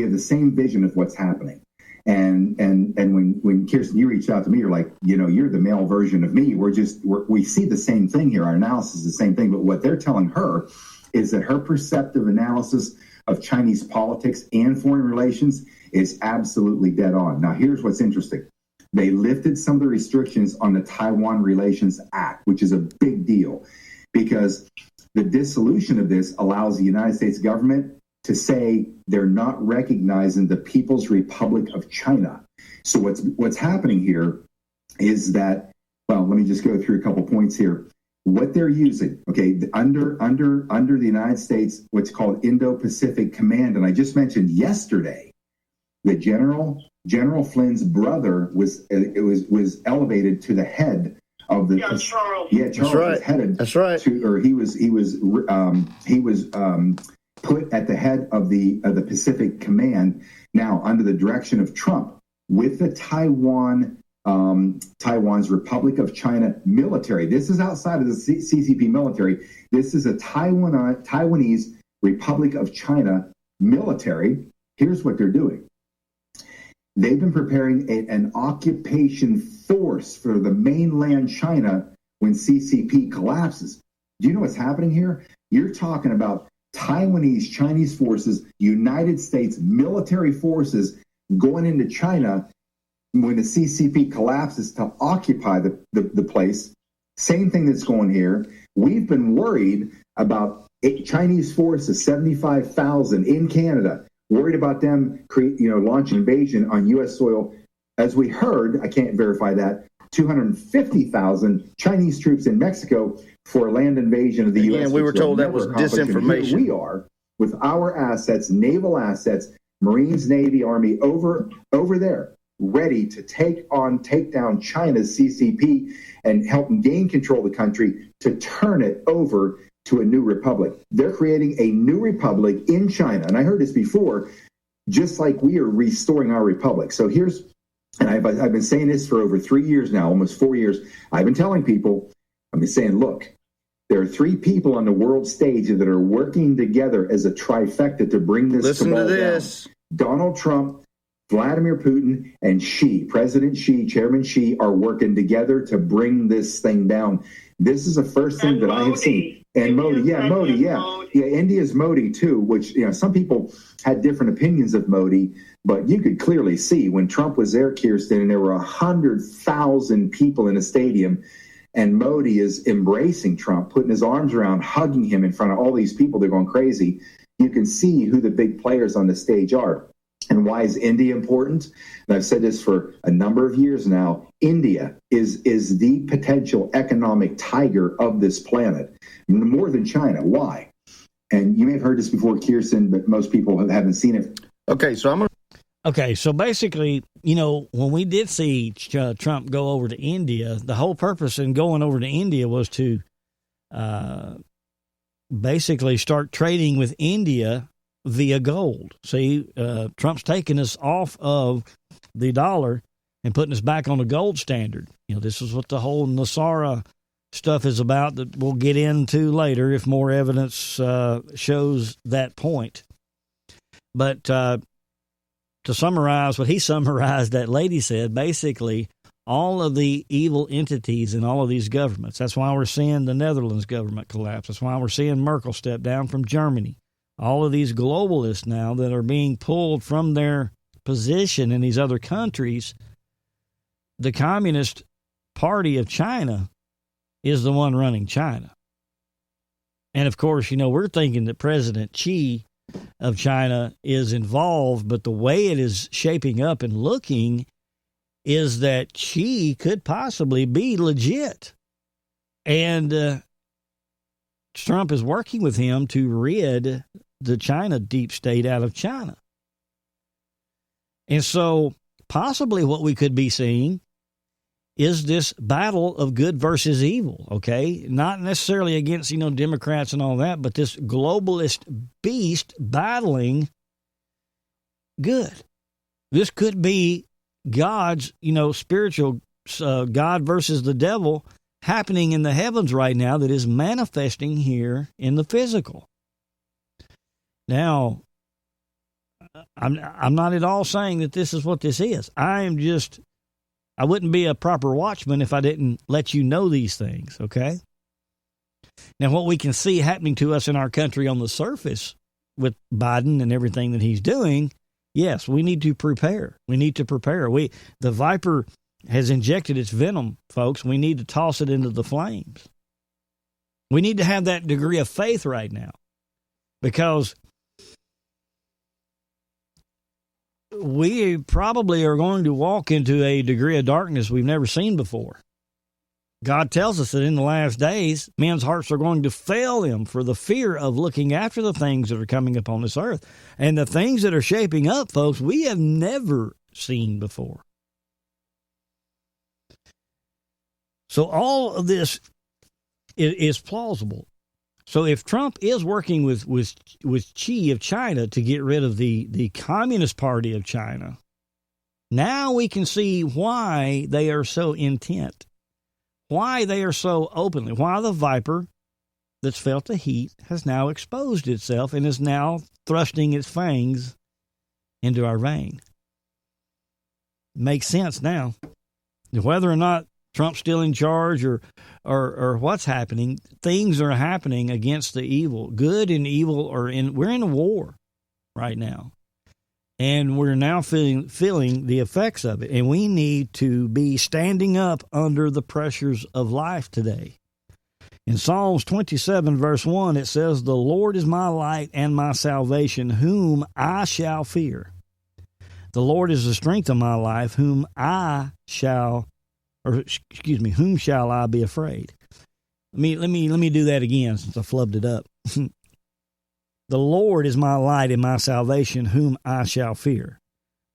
have the same vision of what's happening. And when Kirsten, you reached out to me, you're like, you're the male version of me. We see the same thing here. Our analysis is the same thing. But what they're telling her is that her perceptive analysis of Chinese politics and foreign relations is absolutely dead on. Now, here's what's interesting. They lifted some of the restrictions on the Taiwan Relations Act, which is a big deal, because the dissolution of this allows the United States government to say they're not recognizing the People's Republic of China. So what's happening here is that, well, let me just go through a couple points here. What they're using, okay, under the United States, what's called Indo-Pacific Command, and I just mentioned yesterday that General Flynn's brother was elevated to the head of the Charles. Yeah, Charles was headed. That's right. He was put at the head of the Pacific Command now under the direction of Trump with the Taiwan's Republic of China military. This is outside of the CCP military. This is a Taiwanese Republic of China military. Here's what they're doing. They've been preparing an occupation force for the mainland China when CCP collapses. Do you know what's happening here? You're talking about Taiwanese Chinese forces, United States military forces going into China when the CCP collapses to occupy the place. Same thing that's going here. We've been worried about Chinese forces, 75,000 in Canada, worried about them launch an invasion on U.S. soil. As we heard, I can't verify that, 250,000 Chinese troops in Mexico for a land invasion of the U.S. And we were told that was disinformation. Here we are with our assets, naval assets, Marines, Navy, Army over there, ready to take down China's CCP and help gain control of the country to turn it over to a new republic. They're creating a new republic in China. And I heard this before, just like we are restoring our republic. So I've been saying this for over 3 years now, almost 4 years. I've been telling people, I've been saying, look, there are 3 people on the world stage that are working together as a trifecta to bring this cabal down. Donald Trump, Vladimir Putin, and President Xi, Chairman Xi, are working together to bring this thing down. This is the first thing that I have seen. And Modi, India's Modi too, which, some people had different opinions of Modi, but you could clearly see when Trump was there, Kirsten, and there were 100,000 people in a stadium, and Modi is embracing Trump, putting his arms around, hugging him in front of all these people. They're going crazy. You can see who the big players on the stage are. And why is India important? And I've said this for a number of years now. India is the potential economic tiger of this planet, more than China. Why? And you may have heard this before, Kirsten, but most people haven't seen it. Okay, so basically, when we did see Trump go over to India, the whole purpose in going over to India was to basically start trading with India via gold. See, Trump's taking us off of the dollar and putting us back on the gold standard. This is what the whole Nasara stuff is about that we'll get into later if more evidence shows that point. But to summarize what he summarized, that lady said, basically, all of the evil entities in all of these governments. That's why we're seeing the Netherlands government collapse. That's why we're seeing Merkel step down from Germany. All of these globalists now that are being pulled from their position in these other countries, the Communist Party of China is the one running China. And of course, we're thinking that President Xi of China is involved, but the way it is shaping up and looking is that Xi could possibly be legit. And Trump is working with him to rid the China deep state out of China. And so possibly what we could be seeing is this battle of good versus evil, okay? Not necessarily against, Democrats and all that, but this globalist beast battling good. This could be God's, spiritual God versus the devil happening in the heavens right now that is manifesting here in the physical. Now, I'm not at all saying that this is what this is. I wouldn't be a proper watchman if I didn't let you know these things, okay? Now, what we can see happening to us in our country on the surface with Biden and everything that he's doing, yes, we need to prepare. We need to prepare. The viper has injected its venom, folks. We need to toss it into the flames. We need to have that degree of faith right now, because we probably are going to walk into a degree of darkness we've never seen before. God tells us that in the last days, men's hearts are going to fail them for the fear of looking after the things that are coming upon this earth. And the things that are shaping up, folks, we have never seen before. So all of this is plausible. So if Trump is working with Xi of China to get rid of the Communist Party of China, now we can see why they are so intent, why they are so openly, why the viper that's felt the heat has now exposed itself and is now thrusting its fangs into our vein. Makes sense now. Whether or not Trump's still in charge or what's happening, things are happening against the evil. Good and evil we're in a war right now. And we're now feeling the effects of it. And we need to be standing up under the pressures of life today. In Psalms 27, verse 1, it says, "The Lord is my light and my salvation, whom I shall fear. The Lord is the strength of my life, whom shall I be afraid?" Let me do that again since I flubbed it up. The Lord is my light and my salvation, whom I shall fear.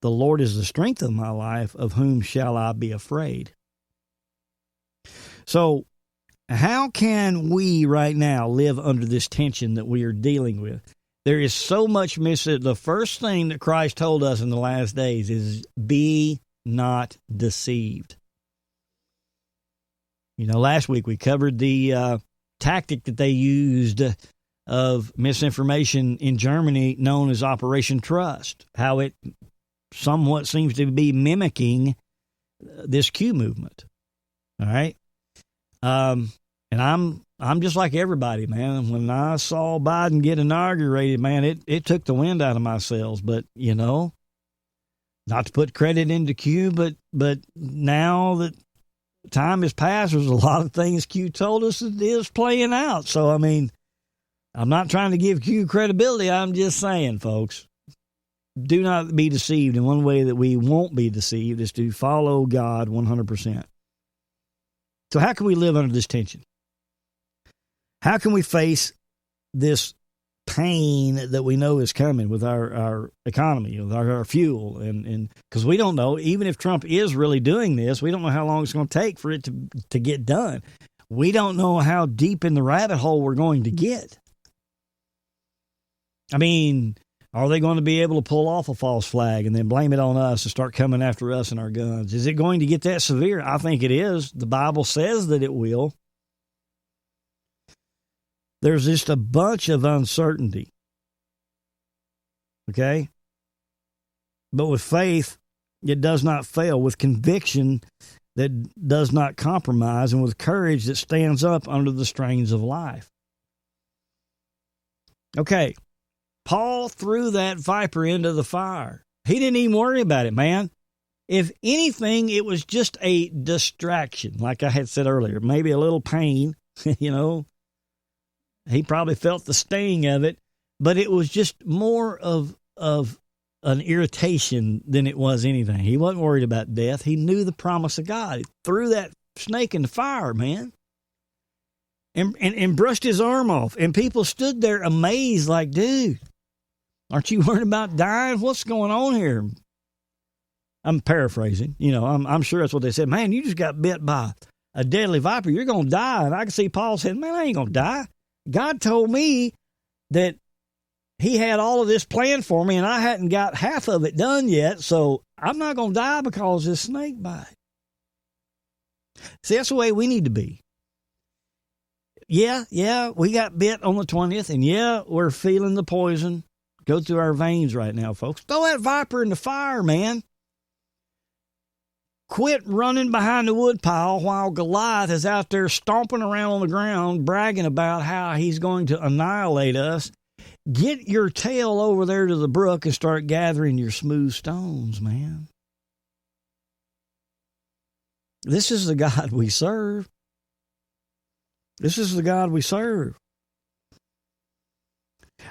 The Lord is the strength of my life, of whom shall I be afraid? So, how can we right now live under this tension that we are dealing with? There is so much missing. The first thing that Christ told us in the last days is, be not deceived. Last week we covered the tactic that they used of misinformation in Germany known as Operation Trust, how it somewhat seems to be mimicking this Q movement. All right? And I'm just like everybody, man. When I saw Biden get inaugurated, man, it took the wind out of my sails. But, not to put credit into Q, but now that time has passed, there's a lot of things Q told us that is playing out. So, I'm not trying to give Q credibility. I'm just saying, folks, do not be deceived. And one way that we won't be deceived is to follow God 100%. So how can we live under this tension? How can we face this pain that we know is coming with our economy, with our fuel? And because we don't know, even if Trump is really doing this, we don't know how long it's going to take for it to get done. We don't know how deep in the rabbit hole we're going to get. Are they going to be able to pull off a false flag and then blame it on us and start coming after us and our guns? Is it going to get that severe? I think it is. The Bible says that it will. There's just a bunch of uncertainty. Okay? But with faith, it does not fail. With conviction that does not compromise, and with courage that stands up under the strains of life. Okay. Paul threw that viper into the fire. He didn't even worry about it, man. If anything, it was just a distraction, like I had said earlier. Maybe a little pain, He probably felt the sting of it, but it was just more of an irritation than it was anything. He wasn't worried about death. He knew the promise of God. He threw that snake in the fire, man. And brushed his arm off. And people stood there amazed like, dude, aren't you worried about dying? What's going on here? I'm paraphrasing. I'm sure that's what they said. Man, you just got bit by a deadly viper. You're going to die. And I can see Paul saying, man, I ain't going to die. God told me that he had all of this planned for me, and I hadn't got half of it done yet, so I'm not going to die because of this snake bite. See, that's the way we need to be. Yeah, we got bit on the 20th, and yeah, we're feeling the poison go through our veins right now, folks. Throw that viper in the fire, man. Quit running behind the woodpile while Goliath is out there stomping around on the ground, bragging about how he's going to annihilate us. Get your tail over there to the brook and start gathering your smooth stones, man. This is the God we serve. This is the God we serve.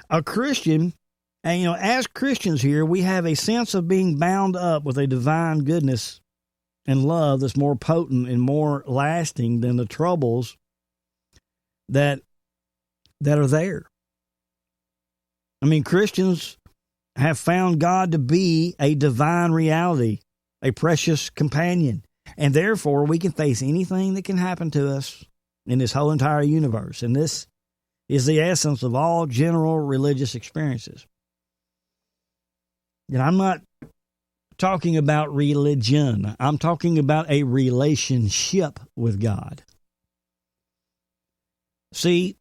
A Christian, and as Christians here, we have a sense of being bound up with a divine goodness and love that's more potent and more lasting than the troubles that are there. I mean, Christians have found God to be a divine reality, a precious companion, and therefore we can face anything that can happen to us in this whole entire universe. And this is the essence of all general religious experiences. And I'm not talking about religion. I'm talking about a relationship with God. See,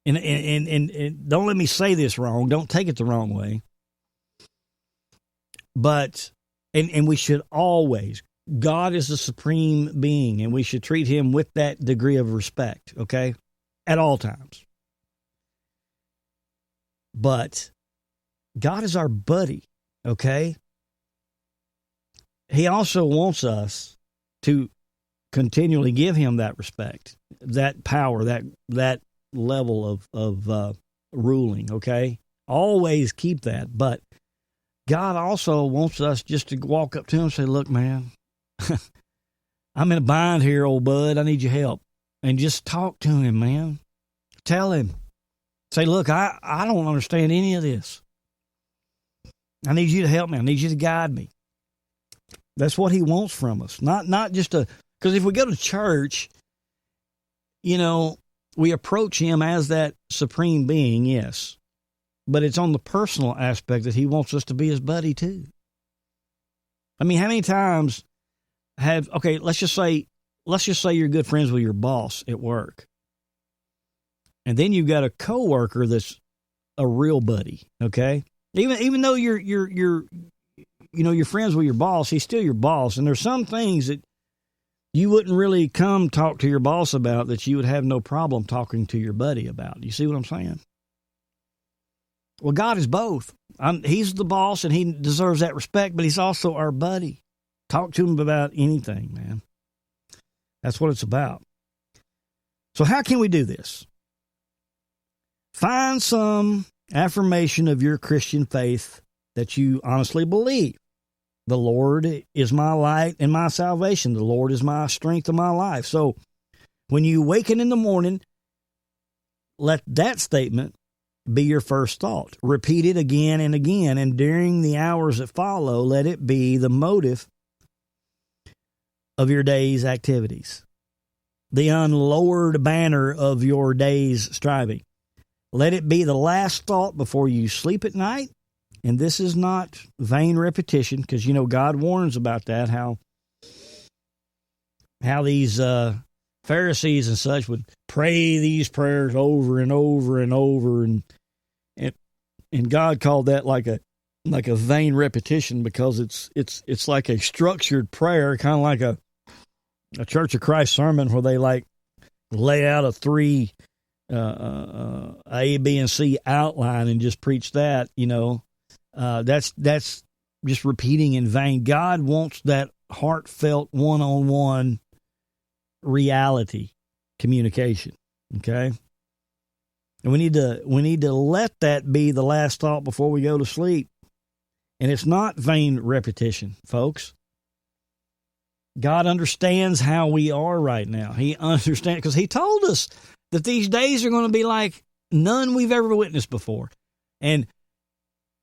and don't let me say this wrong. Don't take it the wrong way. But, and we should always, God is the supreme being, and we should treat him with that degree of respect, okay? At all times. But God is our buddy, okay? He also wants us to continually give him that respect, that power, that level of ruling, okay? Always keep that. But God also wants us just to walk up to him and say, look, man, I'm in a bind here, old bud. I need your help. And just talk to him, man. Tell him. Say, look, I don't understand any of this. I need you to help me. I need you to guide me. That's what he wants from us. Not just because if we go to church, we approach him as that supreme being, yes. But it's on the personal aspect that he wants us to be his buddy too. I mean, how many times let's just say you're good friends with your boss at work. And then you've got a coworker that's a real buddy, okay? Even though you're friends with your boss, he's still your boss. And there's some things that you wouldn't really come talk to your boss about that you would have no problem talking to your buddy about. You see what I'm saying? Well, God is both. He's the boss, and he deserves that respect, but he's also our buddy. Talk to him about anything, man. That's what it's about. So how can we do this? Find some affirmation of your Christian faith that you honestly believe. The Lord is my light and my salvation. The Lord is my strength of my life. So when you waken in the morning, let that statement be your first thought. Repeat it again and again, and during the hours that follow, let it be the motive of your day's activities, the unlowered banner of your day's striving. Let it be the last thought before you sleep at night. And this is not vain repetition, because, God warns about that, how these Pharisees and such would pray these prayers over and over and over. And God called that like a vain repetition, because it's like a structured prayer, kind of like a Church of Christ sermon where they lay out a 3 A, B, and C outline and just preach that. That's just repeating in vain. God wants that heartfelt one-on-one reality communication. Okay. And we need to let that be the last thought before we go to sleep. And it's not vain repetition, folks. God understands how we are right now. He understands, because he told us that these days are going to be like none we've ever witnessed before. And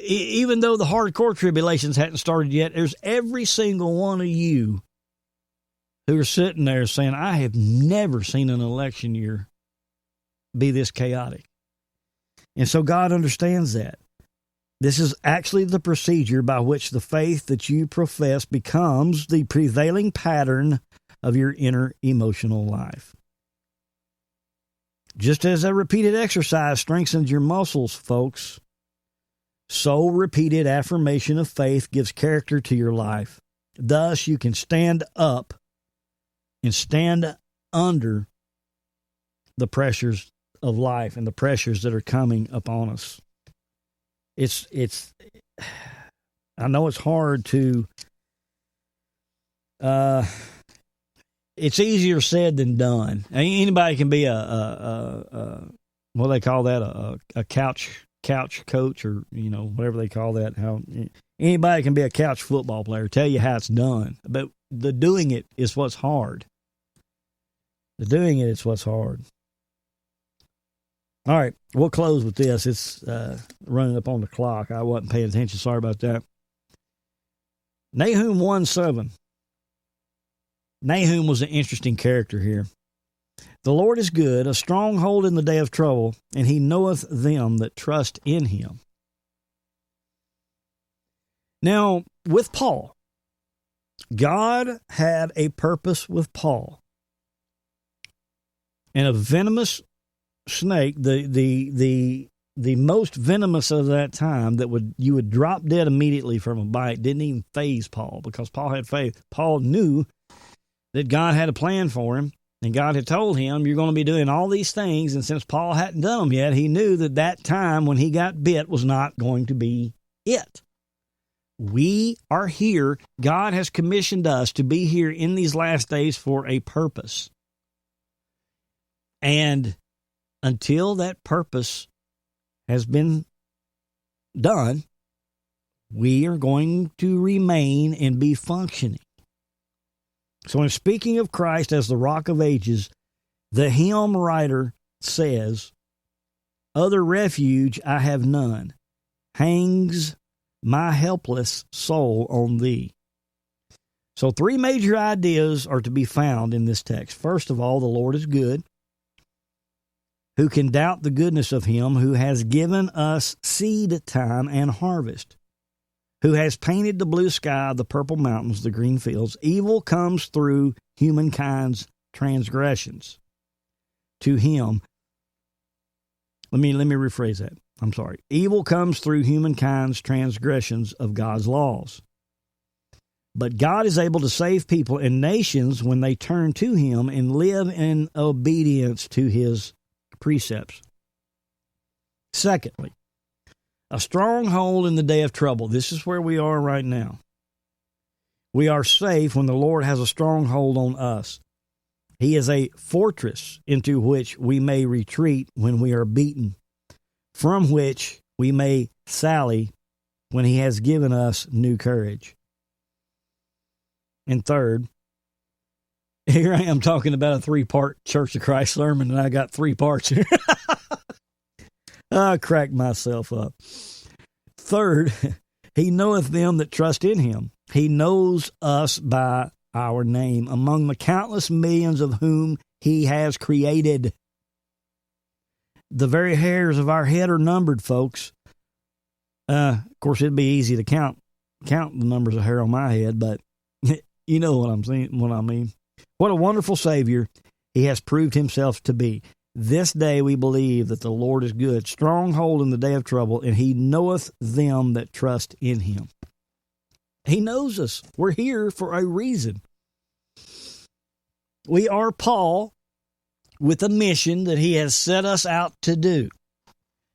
even though the hardcore tribulations hadn't started yet, there's every single one of you who are sitting there saying, I have never seen an election year be this chaotic. And so God understands that. This is actually the procedure by which the faith that you profess becomes the prevailing pattern of your inner emotional life. Just as a repeated exercise strengthens your muscles, folks, so repeated affirmation of faith gives character to your life. Thus, you can stand up and stand under the pressures of life and the pressures that are coming upon us. I know it's hard to, it's easier said than done. Anybody can be what do they call that? A couch coach, or, whatever they call that. How anybody can be a couch football player, tell you how it's done. But the doing it is what's hard. The doing it is what's hard. All right, we'll close with this. It's running up on the clock. I wasn't paying attention. Sorry about that. Nahum 1:7. Nahum was an interesting character here. The Lord is good, a stronghold in the day of trouble, and he knoweth them that trust in him. Now, with Paul, God had a purpose with Paul. And a venomous snake, the most venomous of that time, that you would drop dead immediately from a bite, didn't even faze Paul, because Paul had faith. Paul knew that God had a plan for him, and God had told him, you're going to be doing all these things. And since Paul hadn't done them yet, he knew that time when he got bit was not going to be it. We are here. God has commissioned us to be here in these last days for a purpose. And until that purpose has been done, we are going to remain and be functioning. So in speaking of Christ as the Rock of Ages, the hymn writer says, other refuge I have none, hangs my helpless soul on thee. So 3 major ideas are to be found in this text. First of all, the Lord is good. Who can doubt the goodness of him who has given us seed time and harvest, who has painted the blue sky, the purple mountains, the green fields? Evil comes through humankind's transgressions. To him, let me rephrase that. I'm sorry. Evil comes through humankind's transgressions of God's laws. But God is able to save people and nations when they turn to him and live in obedience to his precepts. Secondly, a stronghold in the day of trouble. This is where we are right now. We are safe when the Lord has a stronghold on us. He is a fortress into which we may retreat when we are beaten, from which we may sally when he has given us new courage. And third, here I am talking about a 3-part Church of Christ sermon, and I got 3 parts here. I cracked myself up. Third, he knoweth them that trust in him. He knows us by our name, among the countless millions of whom he has created. The very hairs of our head are numbered, folks. Of course, it'd be easy to count the numbers of hair on my head, but you know what I'm saying, what I mean. What a wonderful Savior he has proved himself to be. This day we believe that the Lord is good, stronghold in the day of trouble, and he knoweth them that trust in him. He knows us. We're here for a reason. We are Paul with a mission that he has set us out to do.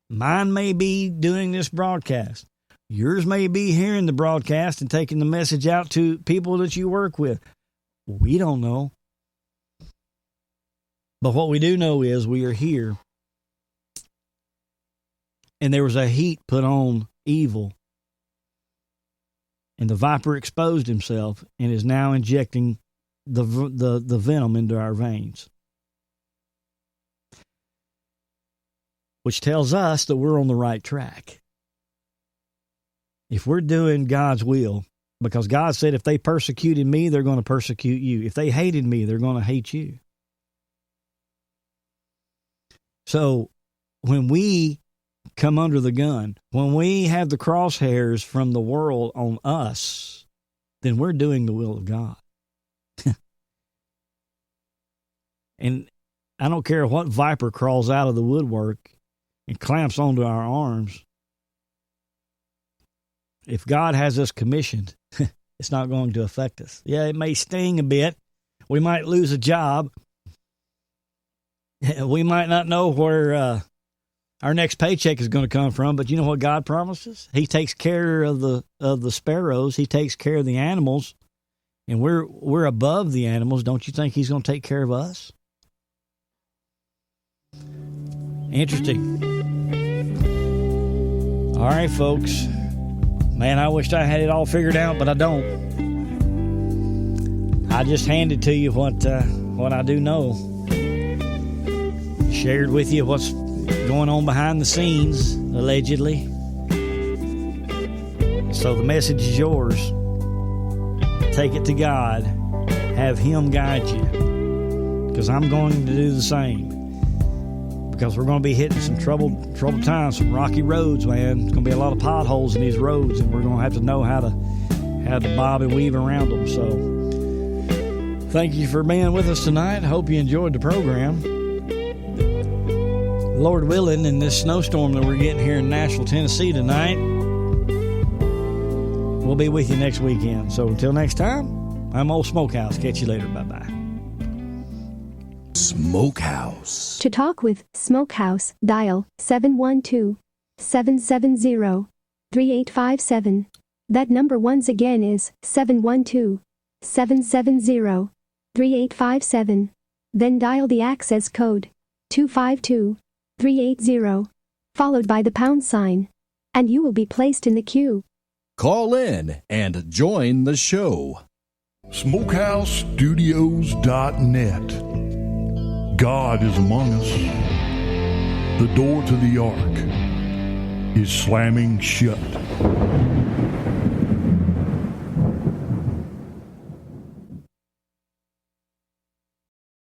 Mine may be doing this broadcast. Yours may be hearing the broadcast and taking the message out to people that you work with. We don't know. But what we do know is we are here. And there was a heat put on evil. And the viper exposed himself and is now injecting the venom into our veins. Which tells us that we're on the right track. if we're doing God's will, because God said if they persecuted me, they're going to persecute you. If they hated me, they're going to hate you. So when we come under the gun, when we have the crosshairs from the world on us, then we're doing the will of God. And I don't care what viper crawls out of the woodwork and clamps onto our arms. If God has us commissioned, it's not going to affect us. Yeah, it may sting a bit. We might lose a job. We might not know where our next paycheck is going to come from, but you know what God promises? He takes care of the sparrows. He takes care of the animals, and we're above the animals. Don't you think He's going to take care of us? Interesting. All right, folks. Man, I wished I had it all figured out, but I don't. I just handed to you what I do know. Shared with you what's going on behind the scenes, allegedly. So the message is yours. Take it to God. Have Him guide you. Because I'm going to do the same. Because we're going to be hitting some troubled times, some rocky roads, man. There's going to be a lot of potholes in these roads, and we're going to have to know how to bob and weave around them. So thank you for being with us tonight. Hope you enjoyed the program. Lord willing, in this snowstorm that we're getting here in Nashville, Tennessee tonight, we'll be with you next weekend. So until next time, I'm Old Smokehouse. Catch you later. Bye-bye. Smokehouse. To talk with Smokehouse, dial 712-770-3857. That number once again is 712-770-3857. Then dial the access code 252-380, followed by the pound sign, and you will be placed in the queue. Call in and join the show. SmokehouseStudios.net. God is among us. The door to the ark is slamming shut.